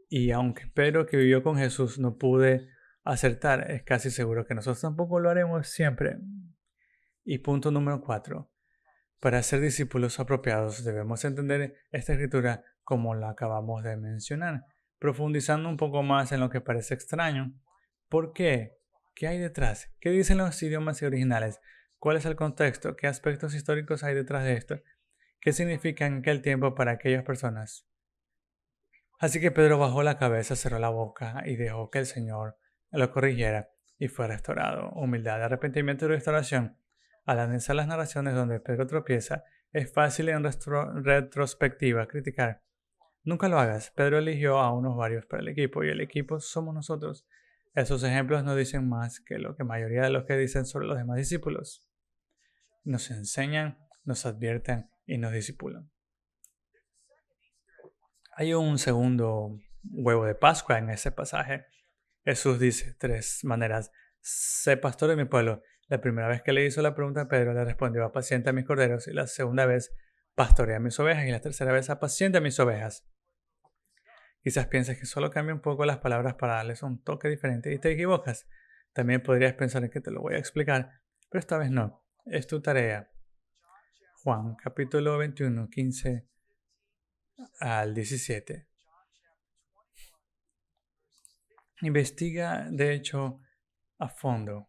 Y aunque Pedro, que vivió con Jesús, no pude acertar, es casi seguro que nosotros tampoco lo haremos siempre. Y punto número 4. Para ser discípulos apropiados debemos entender esta escritura como la acabamos de mencionar, profundizando un poco más en lo que parece extraño. ¿Por qué? ¿Qué hay detrás? ¿Qué dicen los idiomas originales? ¿Cuál es el contexto? ¿Qué aspectos históricos hay detrás de esto? ¿Qué significa en aquel tiempo para aquellas personas? Así que Pedro bajó la cabeza, cerró la boca y dejó que el Señor lo corrigiera y fue restaurado. Humildad, arrepentimiento y restauración. Al analizar las narraciones donde Pedro tropieza, es fácil en retrospectiva criticar. Nunca lo hagas. Pedro eligió a unos varios para el equipo y el equipo somos nosotros. Esos ejemplos no dicen más que lo que mayoría de los que dicen sobre los demás discípulos. Nos enseñan, nos advierten y nos discipulan. Hay un segundo huevo de Pascua en ese pasaje. Jesús dice tres maneras: sé pastor de mi pueblo. La primera vez que le hizo la pregunta a Pedro, le respondió: apacienta mis corderos. Y la segunda vez, pastorea mis ovejas. Y la tercera vez, apacienta mis ovejas. Quizás pienses que solo cambia un poco las palabras para darles un toque diferente y te equivocas. También podrías pensar en que te lo voy a explicar, pero esta vez no. Es tu tarea. Juan capítulo 21, 15 al 17. Investiga, de hecho, a fondo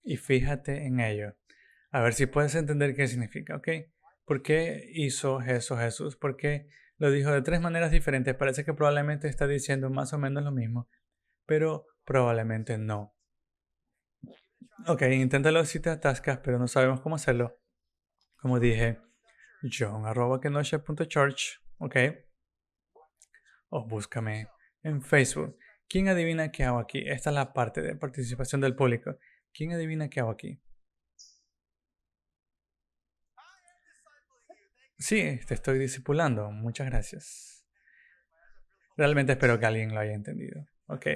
y fíjate en ello. A ver si puedes entender qué significa, ¿ok? ¿Por qué hizo eso Jesús? ¿Por qué lo dijo de tres maneras diferentes? Parece que probablemente está diciendo más o menos lo mismo, pero probablemente no. Ok, inténtalo si te atascas, pero no sabemos cómo hacerlo. Como dije, john@kenoche.church, ok, o búscame en Facebook. ¿Quién adivina qué hago aquí? Esta es la parte de participación del público. ¿Quién adivina qué hago aquí? Sí, te estoy discipulando. Muchas gracias. Realmente espero que alguien lo haya entendido. Ok,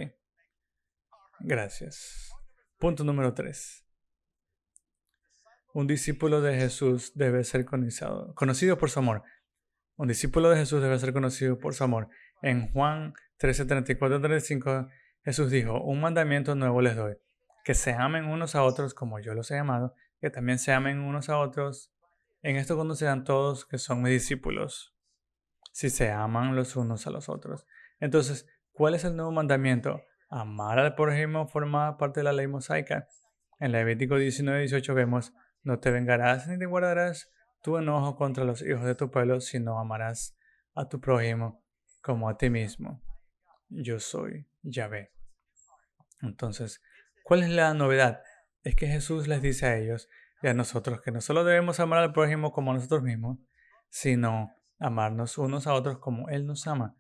gracias. Punto número 3. Un discípulo de Jesús debe ser conocido por su amor. Un discípulo de Jesús debe ser conocido por su amor. En Juan 13, 34, 35, Jesús dijo, un mandamiento nuevo les doy, que se amen unos a otros como yo los he amado, que también se amen unos a otros. En esto conocerán todos que son mis discípulos, si se aman los unos a los otros. Entonces, ¿cuál es el nuevo mandamiento? Amar al prójimo formaba parte de la ley mosaica. En Levítico 19, 18 vemos, no te vengarás ni te guardarás tu enojo contra los hijos de tu pueblo, sino amarás a tu prójimo como a ti mismo. Yo soy Yahvé. Entonces, ¿cuál es la novedad? Es que Jesús les dice a ellos y a nosotros que no solo debemos amar al prójimo como a nosotros mismos, sino amarnos unos a otros como Él nos ama.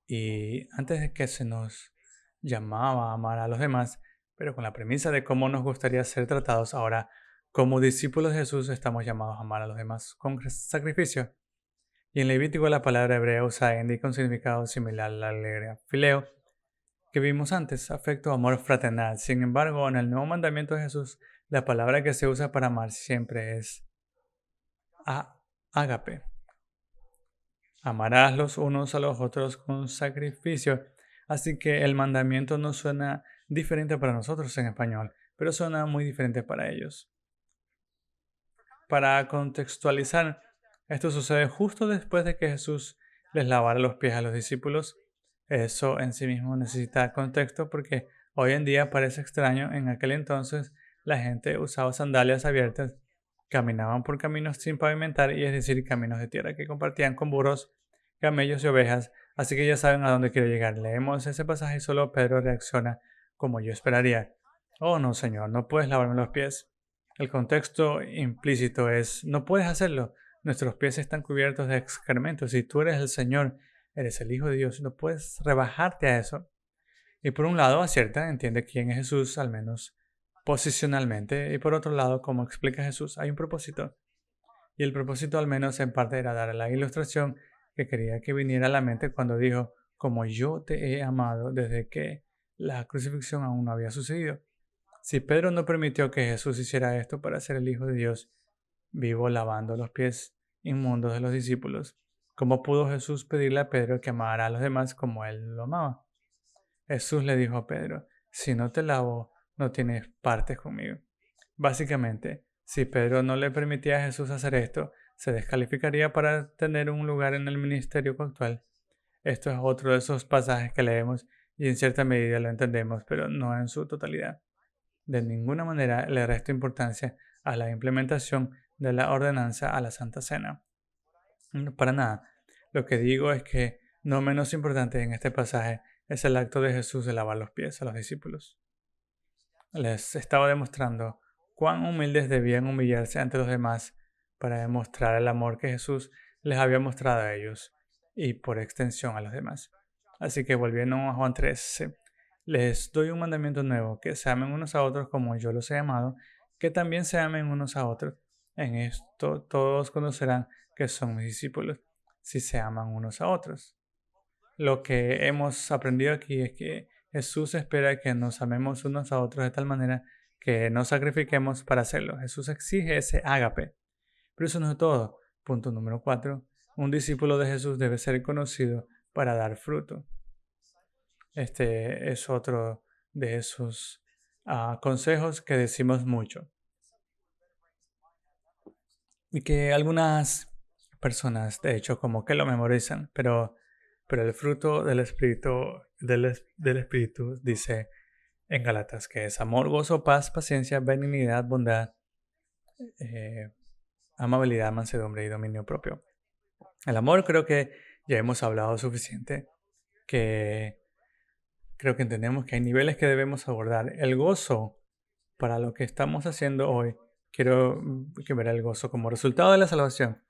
Y antes de que se nos llamaba a amar a los demás, pero con la premisa de cómo nos gustaría ser tratados, ahora como discípulos de Jesús estamos llamados a amar a los demás con sacrificio. Y en Levítico la palabra hebrea usada indica un significado similar a la alegría fileo que vimos antes, afecto, amor fraternal. Sin embargo, en el nuevo mandamiento de Jesús, la palabra que se usa para amar siempre es ágape. Amarás los unos a los otros con sacrificio. Así que el mandamiento no suena diferente para nosotros en español, pero suena muy diferente para ellos. Para contextualizar, esto sucede justo después de que Jesús les lavara los pies a los discípulos. Eso en sí mismo necesita contexto porque hoy en día parece extraño. En aquel entonces la gente usaba sandalias abiertas, caminaban por caminos sin pavimentar, y es decir, caminos de tierra que compartían con burros, camellos y ovejas. Así que ya saben a dónde quiero llegar. Leemos ese pasaje y solo Pedro reacciona como yo esperaría. Oh no, Señor, no puedes lavarme los pies. El contexto implícito es, no puedes hacerlo. Nuestros pies están cubiertos de excrementos y tú eres el Señor, eres el Hijo de Dios, no puedes rebajarte a eso. Y por un lado acierta, entiende quién es Jesús, al menos posicionalmente, y por otro lado, como explica Jesús, hay un propósito. Y el propósito al menos en parte era dar la ilustración que quería que viniera a la mente cuando dijo, como yo te he amado desde que la crucifixión aún no había sucedido. Si Pedro no permitió que Jesús hiciera esto para ser el Hijo de Dios, vivo lavando los pies inmundos de los discípulos, ¿cómo pudo Jesús pedirle a Pedro que amara a los demás como él lo amaba? Jesús le dijo a Pedro, si no te lavo, no tienes partes conmigo. Básicamente, si Pedro no le permitía a Jesús hacer esto, se descalificaría para tener un lugar en el ministerio actual. Esto es otro de esos pasajes que leemos y en cierta medida lo entendemos, pero no en su totalidad. De ninguna manera le resto importancia a la implementación de la ordenanza a la Santa Cena. Para nada. Lo que digo es que no menos importante en este pasaje es el acto de Jesús de lavar los pies a los discípulos. Les estaba demostrando cuán humildes debían humillarse ante los demás para demostrar el amor que Jesús les había mostrado a ellos y por extensión a los demás. Así que volviendo a Juan 13, les doy un mandamiento nuevo, que se amen unos a otros como yo los he amado, que también se amen unos a otros. En esto todos conocerán que son mis discípulos, si se aman unos a otros. Lo que hemos aprendido aquí es que Jesús espera que nos amemos unos a otros de tal manera que nos sacrifiquemos para hacerlo. Jesús exige ese ágape. Pero eso no es todo. Punto número 4. Un discípulo de Jesús debe ser conocido para dar fruto. Este es otro de esos consejos que decimos mucho. Y que algunas personas, de hecho, como que lo memorizan, pero el fruto del Espíritu dice en Galatas que es amor, gozo, paz, paciencia, benignidad, bondad, eh, amabilidad, mansedumbre y dominio propio. El amor creo que ya hemos hablado suficiente, que creo que entendemos que hay niveles que debemos abordar. El gozo para lo que estamos haciendo hoy, quiero que ver el gozo como resultado de la salvación.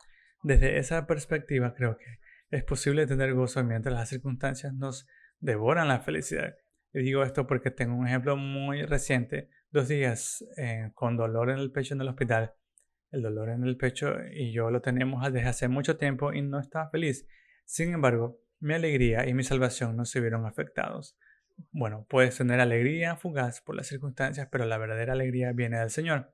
Desde esa perspectiva, creo que es posible tener gozo mientras las circunstancias nos devoran la felicidad. Y digo esto porque tengo un ejemplo muy reciente, 2 días con dolor en el pecho en el hospital. El dolor en el pecho y yo lo tenemos desde hace mucho tiempo y no estaba feliz. Sin embargo, mi alegría y mi salvación no se vieron afectados. Bueno, puedes tener alegría fugaz por las circunstancias, pero la verdadera alegría viene del Señor.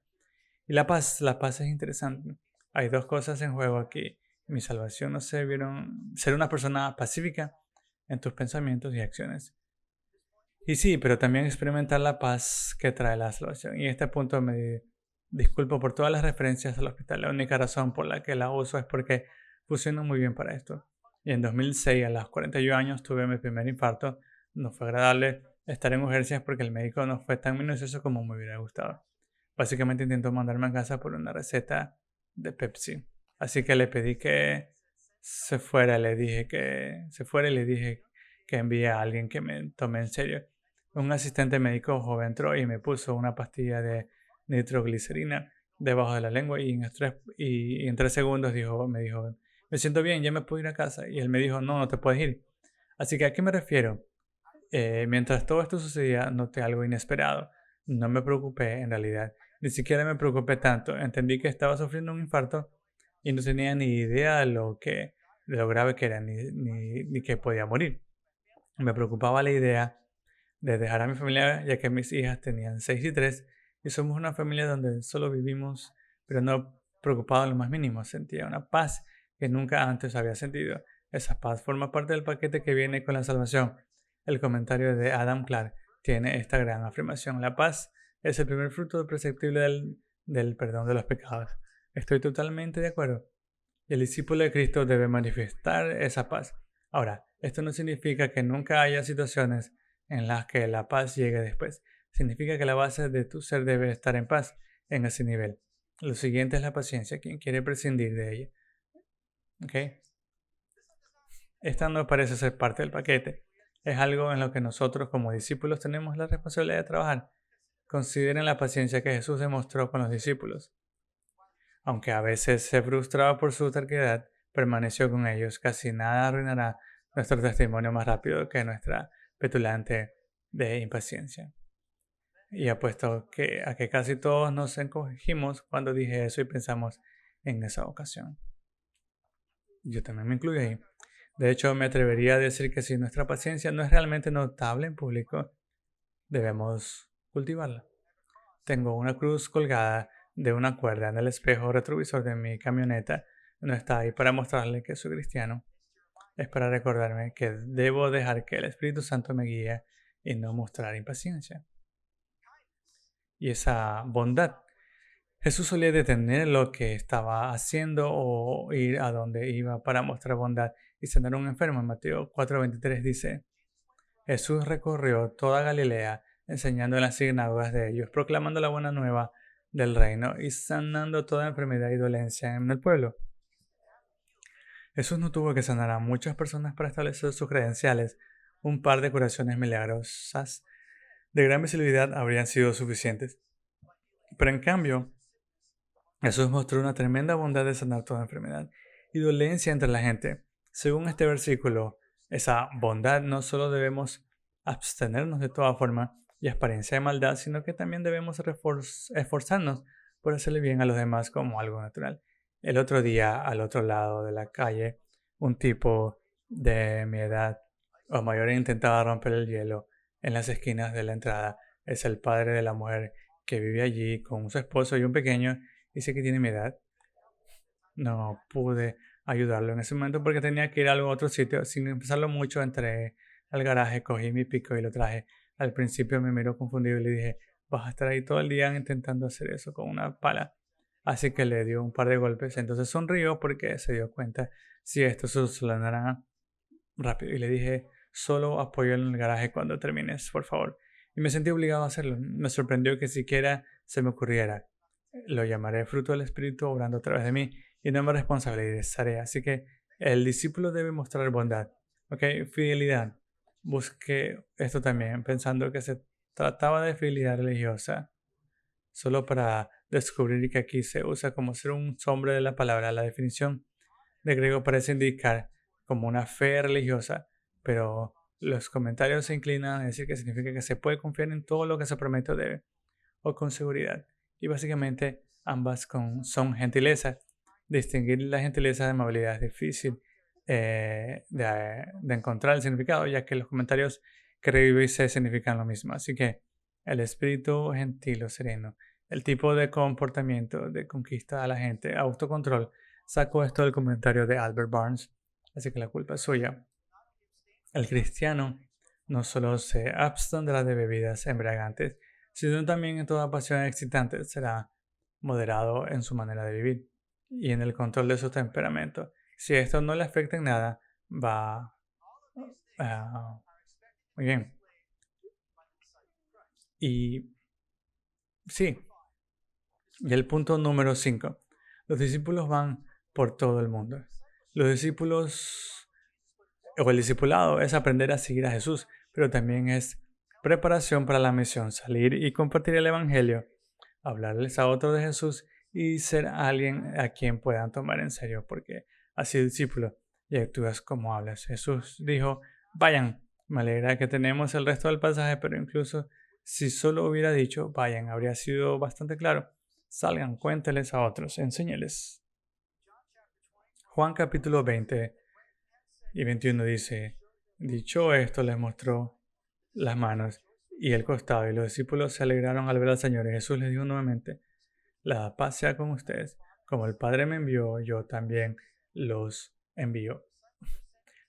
Y la paz es interesante. Hay dos cosas en juego aquí. Mi salvación no se vieron ser una persona pacífica en tus pensamientos y acciones. Y sí, pero también experimentar la paz que trae la salvación. Y en este punto me disculpo por todas las referencias al hospital. La única razón por la que la uso es porque funciona muy bien para esto. Y en 2006, a los 41 años, tuve mi primer infarto. No fue agradable estar en urgencias porque el médico no fue tan minucioso como me hubiera gustado. Básicamente intentó mandarme a casa por una receta de Pepsi. Así que le pedí que se fuera. Le dije que se fuera y le dije que envíe a alguien que me tome en serio. Un asistente médico joven entró y me puso una pastilla de nitroglicerina debajo de la lengua y en 3 segundos me dijo, me siento bien, ya me puedo ir a casa. Y él me dijo, no, no te puedes ir. Así que ¿a qué me refiero? Mientras todo esto sucedía, noté algo inesperado. No me preocupé en realidad. Ni siquiera me preocupé tanto. Entendí que estaba sufriendo un infarto y no tenía ni idea de lo grave que era, ni que podía morir. Me preocupaba la idea de dejar a mi familia, ya que mis hijas tenían 6 y 3 y somos una familia donde solo vivimos, pero no preocupado en lo más mínimo. Sentía una paz que nunca antes había sentido. Esa paz forma parte del paquete que viene con la salvación. El comentario de Adam Clark tiene esta gran afirmación. La paz es el primer fruto perceptible del perdón de los pecados. Estoy totalmente de acuerdo. El discípulo de Cristo debe manifestar esa paz. Ahora, esto no significa que nunca haya situaciones en las que la paz llegue después. Significa que la base de tu ser debe estar en paz en ese nivel. Lo siguiente es la paciencia, quien quiere prescindir de ella. ¿Ok? Esta no parece ser parte del paquete. Es algo en lo que nosotros como discípulos tenemos la responsabilidad de trabajar. Consideren la paciencia que Jesús demostró con los discípulos. Aunque a veces se frustraba por su terquedad, permaneció con ellos. Casi nada arruinará nuestro testimonio más rápido que nuestra petulante de impaciencia. Y apuesto a que casi todos nos encogimos cuando dije eso y pensamos en esa ocasión. Yo también me incluyo ahí. De hecho, me atrevería a decir que si nuestra paciencia no es realmente notable en público, debemos cultivarla. Tengo una cruz colgada de una cuerda en el espejo retrovisor de mi camioneta. No está ahí para mostrarle que soy cristiano. Es para recordarme que debo dejar que el Espíritu Santo me guíe y no mostrar impaciencia. Y esa bondad. Jesús solía detener lo que estaba haciendo o ir a donde iba para mostrar bondad y sanar a un enfermo. En Mateo 4:23 dice, Jesús recorrió toda Galilea, enseñando en las sinagogas de ellos, proclamando la buena nueva del reino y sanando toda enfermedad y dolencia en el pueblo. Jesús no tuvo que sanar a muchas personas para establecer sus credenciales. Un par de curaciones milagrosas de gran visibilidad habrían sido suficientes. Pero en cambio, Jesús mostró una tremenda bondad de sanar toda enfermedad y dolencia entre la gente. Según este versículo, esa bondad no solo debemos abstenernos de toda forma y apariencia de maldad, sino que también debemos esforzarnos por hacerle bien a los demás como algo natural. El otro día, al otro lado de la calle, un tipo de mi edad o mayor intentaba romper el hielo en las esquinas de la entrada. Es el padre de la mujer que vive allí con su esposo y un pequeño. Dice que tiene mi edad. No pude ayudarlo en ese momento porque tenía que ir a algún otro sitio. Sin empezarlo mucho, entré al garaje, cogí mi pico y lo traje. Al principio me miró confundido y le dije, vas a estar ahí todo el día intentando hacer eso con una pala. Así que le dio un par de golpes. Entonces sonrió porque se dio cuenta si esto se solucionará rápido. Y le dije, solo apoyo en el garaje cuando termines, por favor. Y me sentí obligado a hacerlo. Me sorprendió que siquiera se me ocurriera. Lo llamaré fruto del Espíritu obrando a través de mí y no me responsabilizaré. Así que el discípulo debe mostrar bondad, ¿ok? Fidelidad. Busqué esto también pensando que se trataba de fidelidad religiosa, solo para descubrir que aquí se usa como ser un nombre de la palabra. La definición de griego parece indicar como una fe religiosa, pero los comentarios se inclinan a decir que significa que se puede confiar en todo lo que se promete o debe, o con seguridad. Y básicamente ambas son gentileza. Distinguir la gentileza de amabilidad es difícil de encontrar el significado, ya que los comentarios que revive significan lo mismo. Así que el espíritu gentil o sereno, el tipo de comportamiento de conquista a la gente, autocontrol, saco esto del comentario de Albert Barnes, así que la culpa es suya. El cristiano no solo se abstendrá de bebidas embriagantes, sino también en toda pasión excitante será moderado en su manera de vivir y en el control de su temperamento. Si esto no le afecta en nada, va muy bien. Y sí, y el punto número 5. Los discípulos van por todo el mundo. Los discípulos o el discipulado es aprender a seguir a Jesús, pero también es preparación para la misión, salir y compartir el Evangelio, hablarles a otros de Jesús y ser alguien a quien puedan tomar en serio, porque así discípulo y actúas como hablas. Jesús dijo, vayan, me alegra que tenemos el resto del pasaje, pero incluso si solo hubiera dicho, vayan, habría sido bastante claro. Salgan, cuénteles a otros, enséñeles. Juan capítulo 20 y 21 dice, dicho esto les mostró las manos y el costado, y los discípulos se alegraron al ver al Señor. Y Jesús les dijo nuevamente, la paz sea con ustedes, como el Padre me envió, yo también los envío.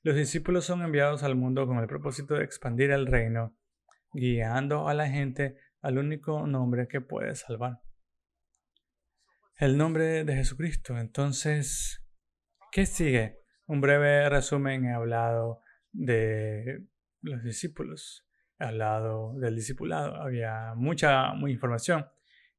Los discípulos son enviados al mundo con el propósito de expandir el reino, guiando a la gente al único nombre que puede salvar. El nombre de Jesucristo. Entonces, ¿qué sigue? Un breve resumen. He hablado de los discípulos, he hablado del discipulado. Había mucha información.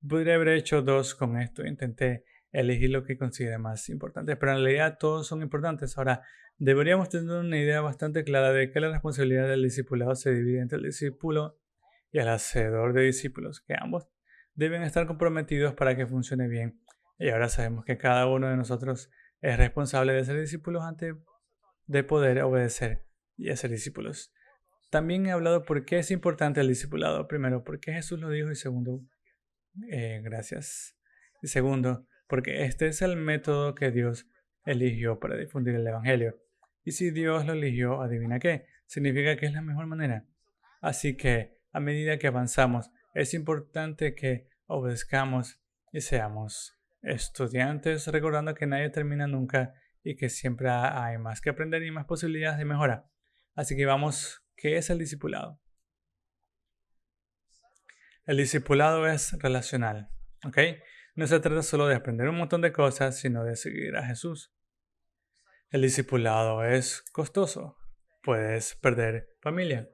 Podría haber hecho 2 con esto. Intenté elegir lo que considere más importante, pero en realidad todos son importantes. Ahora, deberíamos tener una idea bastante clara de que la responsabilidad del discipulado se divide entre el discípulo y el hacedor de discípulos, que ambos deben estar comprometidos para que funcione bien. Y ahora sabemos que cada uno de nosotros es responsable de ser discípulos antes de poder obedecer y hacer discípulos. También he hablado por qué es importante el discipulado. Primero, porque Jesús lo dijo, y segundo, gracias. Y segundo, porque este es el método que Dios eligió para difundir el Evangelio. Y si Dios lo eligió, adivina qué, significa que es la mejor manera. Así que a medida que avanzamos, es importante que obedezcamos y seamos estudiantes, recordando que nadie termina nunca y que siempre hay más que aprender y más posibilidades de mejora. Así que vamos, ¿qué es el discipulado? El discipulado es relacional, ¿ok? No se trata solo de aprender un montón de cosas, sino de seguir a Jesús. El discipulado es costoso. Puedes perder familia,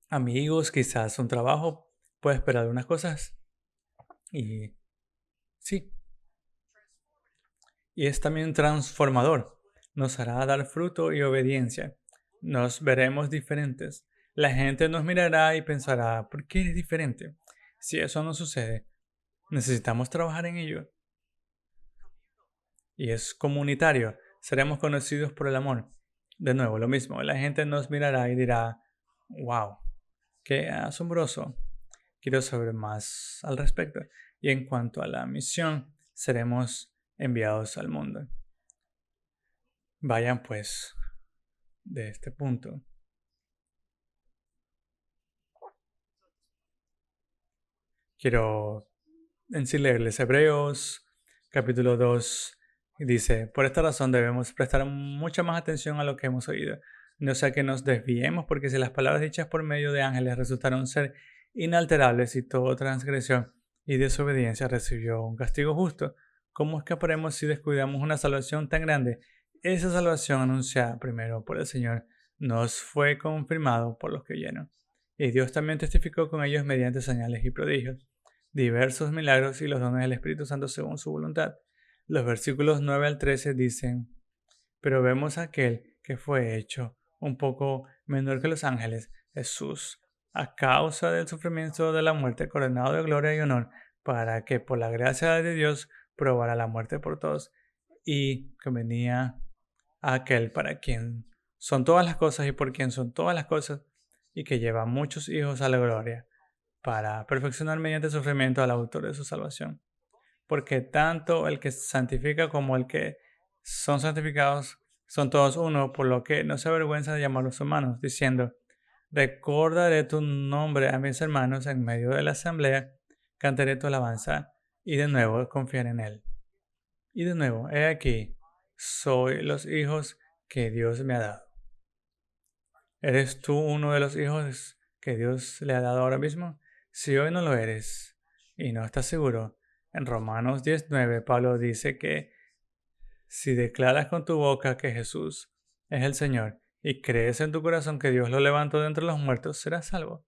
amigos, quizás un trabajo, puedes perder algunas cosas. Y sí, y es también transformador. Nos hará dar fruto y obediencia. Nos veremos diferentes. La gente nos mirará y pensará, ¿por qué eres diferente? Si eso no sucede, necesitamos trabajar en ello. Y es comunitario. Seremos conocidos por el amor. De nuevo, lo mismo. La gente nos mirará y dirá, wow, qué asombroso. Quiero saber más al respecto. Y en cuanto a la misión, seremos enviados al mundo. Vayan pues de este punto. Quiero en sí leerles Hebreos capítulo 2 dice, por esta razón debemos prestar mucha más atención a lo que hemos oído, no sea que nos desviemos, porque si las palabras dichas por medio de ángeles resultaron ser inalterables y toda transgresión y desobediencia recibió un castigo justo, ¿cómo escaparemos si descuidamos una salvación tan grande? Esa salvación anunciada primero por el Señor nos fue confirmado por los que oyeron, y Dios también testificó con ellos mediante señales y prodigios, diversos milagros y los dones del Espíritu Santo según su voluntad. Los versículos 9 al 13 dicen, pero vemos a aquel que fue hecho un poco menor que los ángeles, Jesús, a causa del sufrimiento de la muerte, coronado de gloria y honor, para que por la gracia de Dios probara la muerte por todos, y que venía aquel para quien son todas las cosas y por quien son todas las cosas, y que lleva muchos hijos a la gloria, para perfeccionar mediante sufrimiento al autor de su salvación. Porque tanto el que santifica como el que son santificados son todos uno, por lo que no se avergüenza de llamarlos hermanos, diciendo: recordaré tu nombre a mis hermanos en medio de la asamblea, cantaré tu alabanza, y de nuevo confiaré en él. Y de nuevo, he aquí, soy los hijos que Dios me ha dado. ¿Eres tú uno de los hijos que Dios le ha dado ahora mismo? Si hoy no lo eres y no estás seguro, en Romanos 10:9 Pablo dice que si declaras con tu boca que Jesús es el Señor y crees en tu corazón que Dios lo levantó de entre los muertos, serás salvo.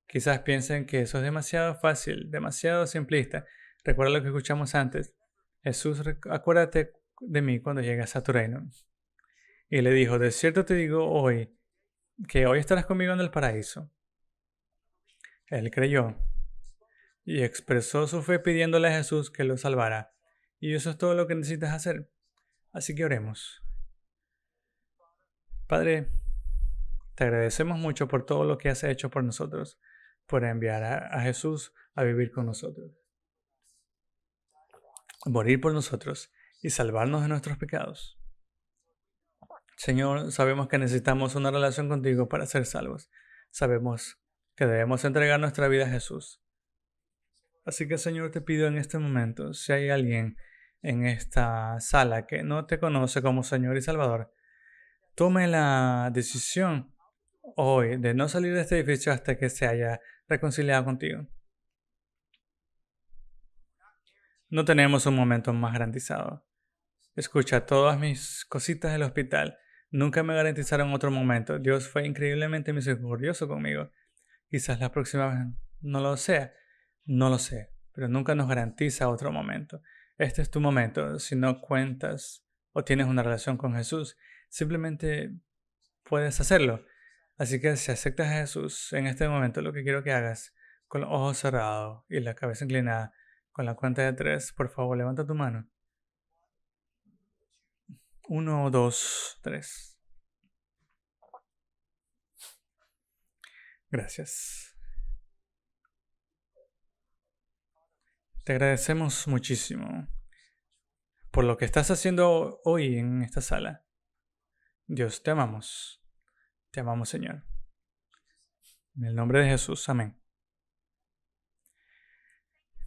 Quizás piensen que eso es demasiado fácil, demasiado simplista. Recuerda lo que escuchamos antes. Jesús, acuérdate de mí cuando llegues a tu reino. Y le dijo: de cierto te digo hoy, que hoy estarás conmigo en el paraíso. Él creyó y expresó su fe pidiéndole a Jesús que lo salvara. Y eso es todo lo que necesitas hacer. Así que oremos. Padre, te agradecemos mucho por todo lo que has hecho por nosotros, por enviar a Jesús a vivir con nosotros, morir por nosotros y salvarnos de nuestros pecados. Señor, sabemos que necesitamos una relación contigo para ser salvos. Sabemos que debemos entregar nuestra vida a Jesús. Así que, Señor, te pido en este momento, si hay alguien en esta sala que no te conoce como Señor y Salvador, tome la decisión hoy de no salir de este edificio hasta que se haya reconciliado contigo. No tenemos un momento más garantizado. Escucha, todas mis cositas del hospital nunca me garantizaron otro momento. Dios fue increíblemente misericordioso conmigo. Quizás la próxima vez no lo sea. No lo sé, pero nunca nos garantiza otro momento. Este es tu momento. Si no cuentas o tienes una relación con Jesús, simplemente puedes hacerlo. Así que si aceptas a Jesús en este momento, lo que quiero que hagas, con los ojos cerrados y la cabeza inclinada, con la cuenta de 3, por favor, levanta tu mano. 1, 2, 3. Gracias. Te agradecemos muchísimo por lo que estás haciendo hoy en esta sala. Dios, te amamos. Te amamos, Señor. En el nombre de Jesús. Amén.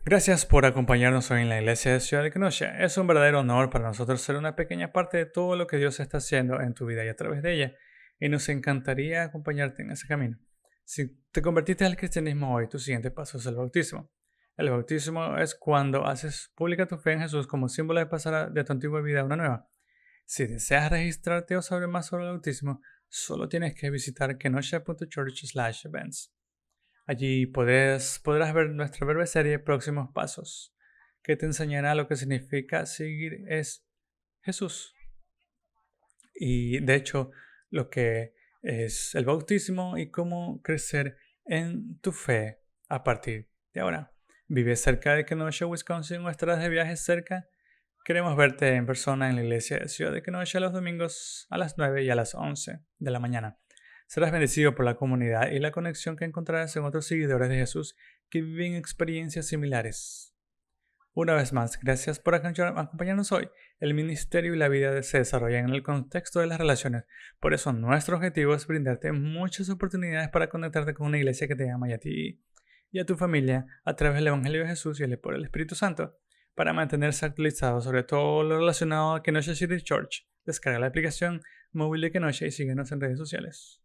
Gracias por acompañarnos hoy en la iglesia de Ciudad de Kenosha. Es un verdadero honor para nosotros ser una pequeña parte de todo lo que Dios está haciendo en tu vida y a través de ella. Y nos encantaría acompañarte en ese camino. Si te convertiste al cristianismo hoy, tu siguiente paso es el bautismo. El bautismo es cuando haces pública tu fe en Jesús como símbolo de pasar de tu antigua vida a una nueva. Si deseas registrarte o saber más sobre el bautismo, solo tienes que visitar kenosha.church/events. Allí podrás ver nuestra breve serie Próximos Pasos, que te enseñará lo que significa seguir es Jesús. Y de hecho, lo que es el bautismo y cómo crecer en tu fe a partir de ahora. ¿Vives cerca de Kenosha, Wisconsin o estarás de viaje cerca? Queremos verte en persona en la iglesia de Ciudad de Kenosha los domingos a las 9 y a las 11 de la mañana. Serás bendecido por la comunidad y la conexión que encontrarás en otros seguidores de Jesús que viven experiencias similares. Una vez más, gracias por acompañarnos hoy. El ministerio y la vida se desarrollan en el contexto de las relaciones. Por eso nuestro objetivo es brindarte muchas oportunidades para conectarte con una iglesia que te ama y a ti y a tu familia a través del Evangelio de Jesús y por el Espíritu Santo. Para mantenerse actualizado sobre todo lo relacionado a Kenosha City Church, descarga la aplicación móvil de Kenosha y síguenos en redes sociales.